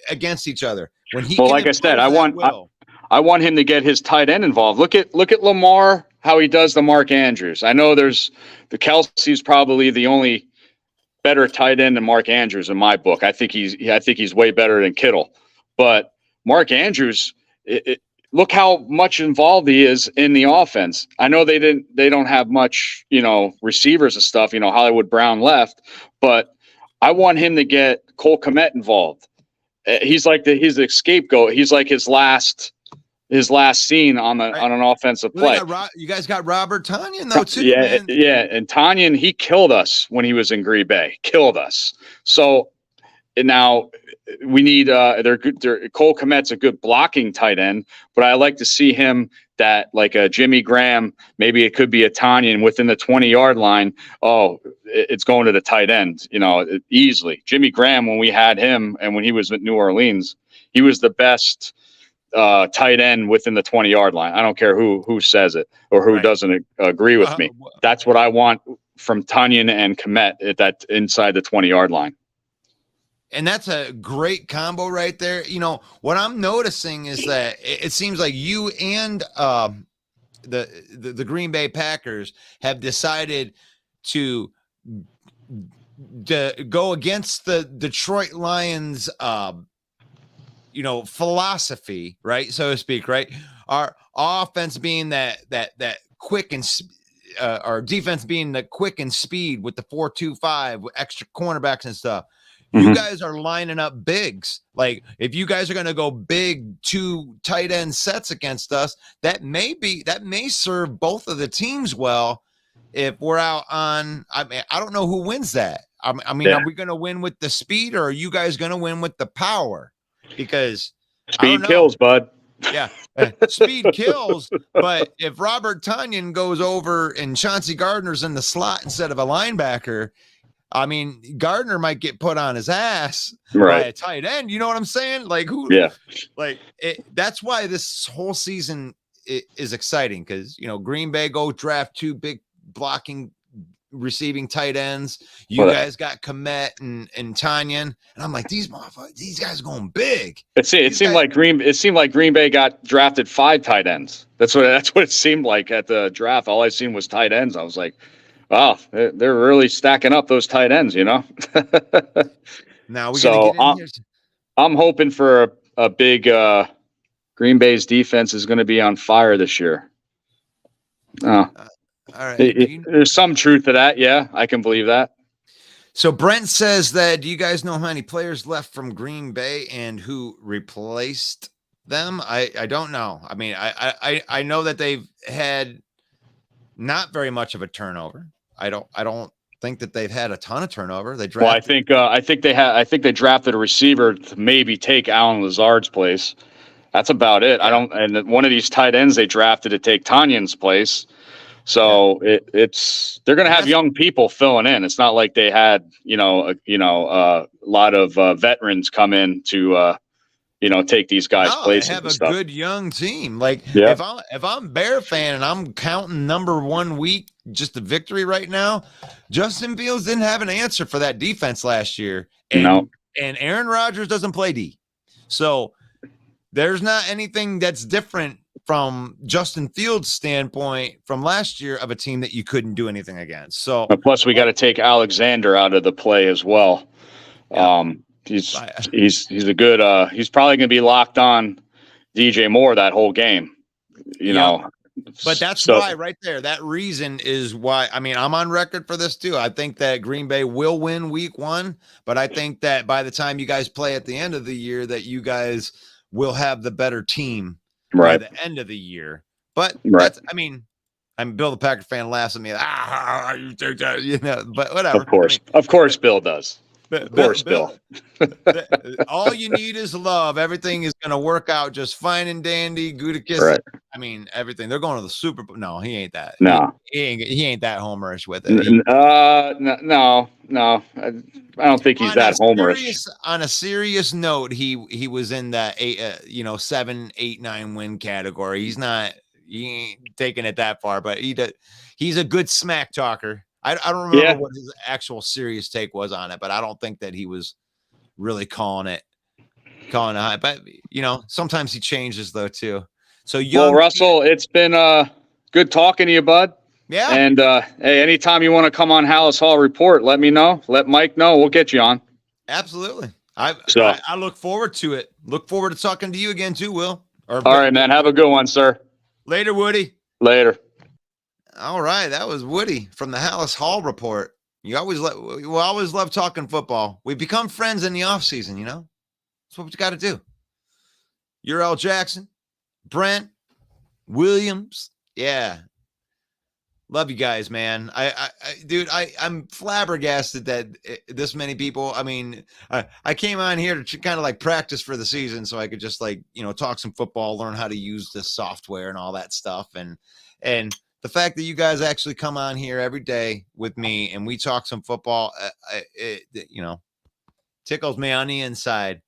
A: against each other.
C: Like I said, I want him to get his tight end involved. Look at Lamar, how he does the Mark Andrews. I know the Kelsey's probably the only better tight end than Mark Andrews in my book. I think he's way better than Kittle. But Mark Andrews, look how much involved he is in the offense. I know they don't have much, receivers and stuff. Hollywood Brown left, but I want him to get Cole Kmet involved. He's like he's the scapegoat. He's like his last scene on an offensive play.
A: You guys got Robert Tonyan though too.
C: Yeah,
A: man.
C: yeah, and Tonyan, he killed us when he was in Green Bay. Killed us. So now we need Cole Kmet's a good blocking tight end, but I like to see him that like a Jimmy Graham, maybe it could be a Tonyan within the 20-yard line. Oh, it's going to the tight end, easily. Jimmy Graham, when we had him and when he was at New Orleans, he was the best tight end within the 20-yard line. I don't care who says it or who doesn't agree with me. That's what I want from Tonyan and Kmet at that inside the 20-yard line.
A: And that's a great combo right there. What I'm noticing is that it seems like you and the Green Bay Packers have decided to go against the Detroit Lions, philosophy, right, so to speak, right? Our offense being that quick and our defense being the quick and speed with the 4-2-5 with extra cornerbacks and stuff. You guys are lining up bigs. Like if you guys are going to go big 2 tight end sets against us, that may serve both of the teams well. If we're out on, I mean, I don't know who wins that. I mean, are we going to win with the speed, or are you guys going to win with the power? Because
C: speed kills, bud.
A: Yeah, speed kills. But if Robert Tonyan goes over and Chauncey Gardner's in the slot instead of a linebacker, I mean, Gardner might get put on his ass by a tight end. You know what I'm saying? Like who?
C: Yeah.
A: Like that's why this whole season is exciting, because Green Bay go draft 2 big blocking, receiving tight ends. You guys got Komet and Tonyan, and I'm like, these guys are going big.
C: It seemed like Green Bay got drafted 5 tight ends. That's what it seemed like at the draft. All I seen was tight ends. I was like, wow, they're really stacking up those tight ends, Now
A: we're gonna get in here.
C: I'm hoping for a big Green Bay's defense is going to be on fire this year.
A: All right.
C: There's some truth to that. Yeah, I can believe that.
A: So Brent says that, do you guys know how many players left from Green Bay and who replaced them? I don't know. I mean, I know that they've had not very much of a turnover. I don't think that they've had a ton of turnover. They drafted.
C: Well, I think they drafted a receiver to maybe take Alan Lazard's place. That's about it.
A: Yeah.
C: And one of these tight ends they drafted to take Tanyan's place. So they're going to have young people filling in. It's not like they had, a lot of veterans come in to, take these guys' places.
A: They have a good young team. Like if I'm Bear fan and I'm counting number 1 week, just a victory right now, Justin Fields didn't have an answer for that defense last year. And Aaron Rodgers doesn't play D. So there's not anything that's different from Justin Fields' standpoint from last year of a team that you couldn't do anything against. So
C: plus we got to take Alexander out of the play as well. Yeah. He's a good he's probably going to be locked on DJ Moore that whole game, know.
A: But that's why right there, that reason is why. I mean, I'm on record for this too. I think that Green Bay will win week 1, but I think that by the time you guys play at the end of the year, that you guys will have the better team by the end of the year. But that's, I mean, I'm Bill the Packer fan laughs at me. You take that, but whatever.
C: Of course, Bill does. Of course, Bill.
A: All you need is love. Everything is going to work out just fine and dandy. Gutekunst.
C: Right.
A: I mean, everything. They're going to the Super Bowl. No, he ain't that.
C: No,
A: he ain't that homerish with it.
C: No. I don't think he's that homerish.
A: On a serious note, he was in that 7, 8, 9 win category. He ain't taking it that far, but he's a good smack talker. I don't remember what his actual serious take was on it, but I don't think that he was really calling it high. But sometimes he changes though too. So
C: Russell, it's been good talking to you, bud.
A: Yeah.
C: And hey, anytime you want to come on Hallis Hall Report, let me know. Let Mike know. We'll get you on.
A: Absolutely. I look forward to it. Look forward to talking to you again too, Will.
C: All right, man. Have a good one, sir.
A: Later, Woody.
C: Later.
A: All right, that was Woody from the Hallis Hall Report. We always love talking football. We become friends in the off season, That's what we got to do. You're L. Jackson, Brent, Williams. Yeah. Love you guys, man. Dude, I'm flabbergasted that this many people. I mean, I came on here to kind of like practice for the season so I could just talk some football, learn how to use this software and all that stuff. And the fact that you guys actually come on here every day with me and we talk some football, it tickles me on the inside.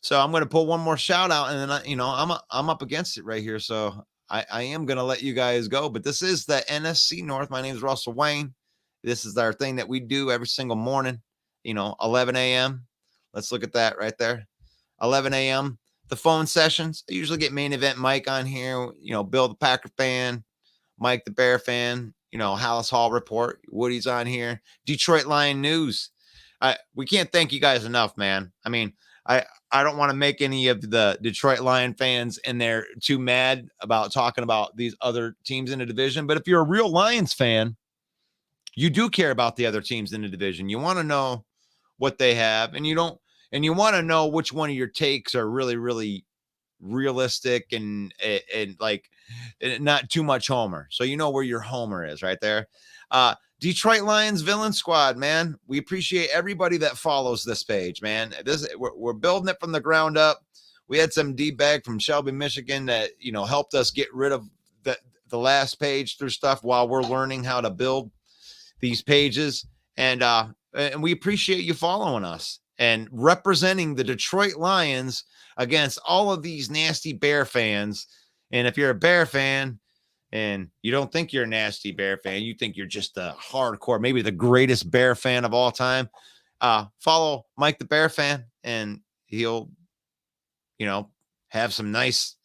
A: So I'm going to pull one more shout out, and then I'm up against it right here. So I am going to let you guys go, but this is the NFC North. My name is Russell Wayne. This is our thing that we do every single morning, 11 a.m. Let's look at that right there. 11 a.m. The phone sessions. I usually get main event Mike on here, Bill the Packer fan, Mike the Bear fan, Hallis Hall Report. Woody's on here. Detroit Lion News. We can't thank you guys enough, man. I mean, I don't want to make any of the Detroit Lion fans and they're too mad about talking about these other teams in the division. But if you're a real Lions fan, you do care about the other teams in the division. You want to know what they have, and you want to know which one of your takes are really, really realistic and like not too much homer. So you know where your homer is right there. Detroit Lions Villain Squad, man. We appreciate everybody that follows this page, man. We're building it from the ground up. We had some D-bag from Shelby, Michigan that, helped us get rid of the last page through stuff while we're learning how to build these pages. And we appreciate you following us and representing the Detroit Lions against all of these nasty Bear fans. And if you're a Bear fan and you don't think you're a nasty Bear fan, you think you're just a hardcore, maybe the greatest Bear fan of all time, follow Mike the Bear Fan, and he'll, have some nice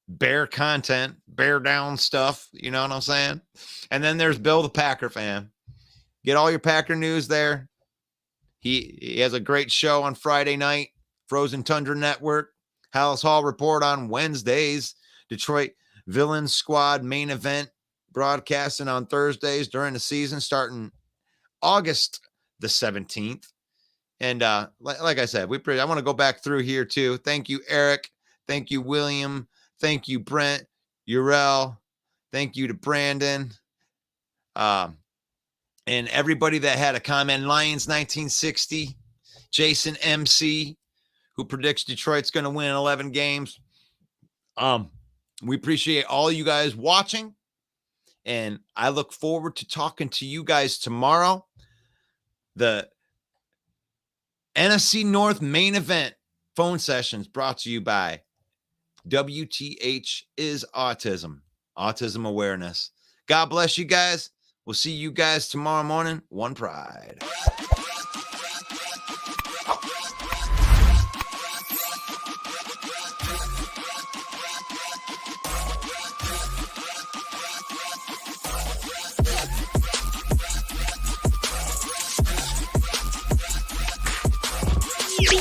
A: Bear content, Bear down stuff. You know what I'm saying? And then there's Bill the Packer Fan. Get all your Packer news there. He has a great show on Friday night, Frozen Tundra Network, Hallis Hall Report on Wednesdays, Detroit Villain Squad main event broadcasting on Thursdays during the season starting August the 17th. And like I said, I want to go back through here too. Thank you, Eric. Thank you, William. Thank you, Brent, Urel. Thank you to Brandon. And everybody that had a comment. Lions 1960, Jason MC, who predicts Detroit's going to win 11 games. We appreciate all you guys watching, and I look forward to talking to you guys tomorrow. The NFC North main event phone sessions brought to you by WTH is Autism Awareness. God bless you guys. We'll see you guys tomorrow morning. One Pride.
D: You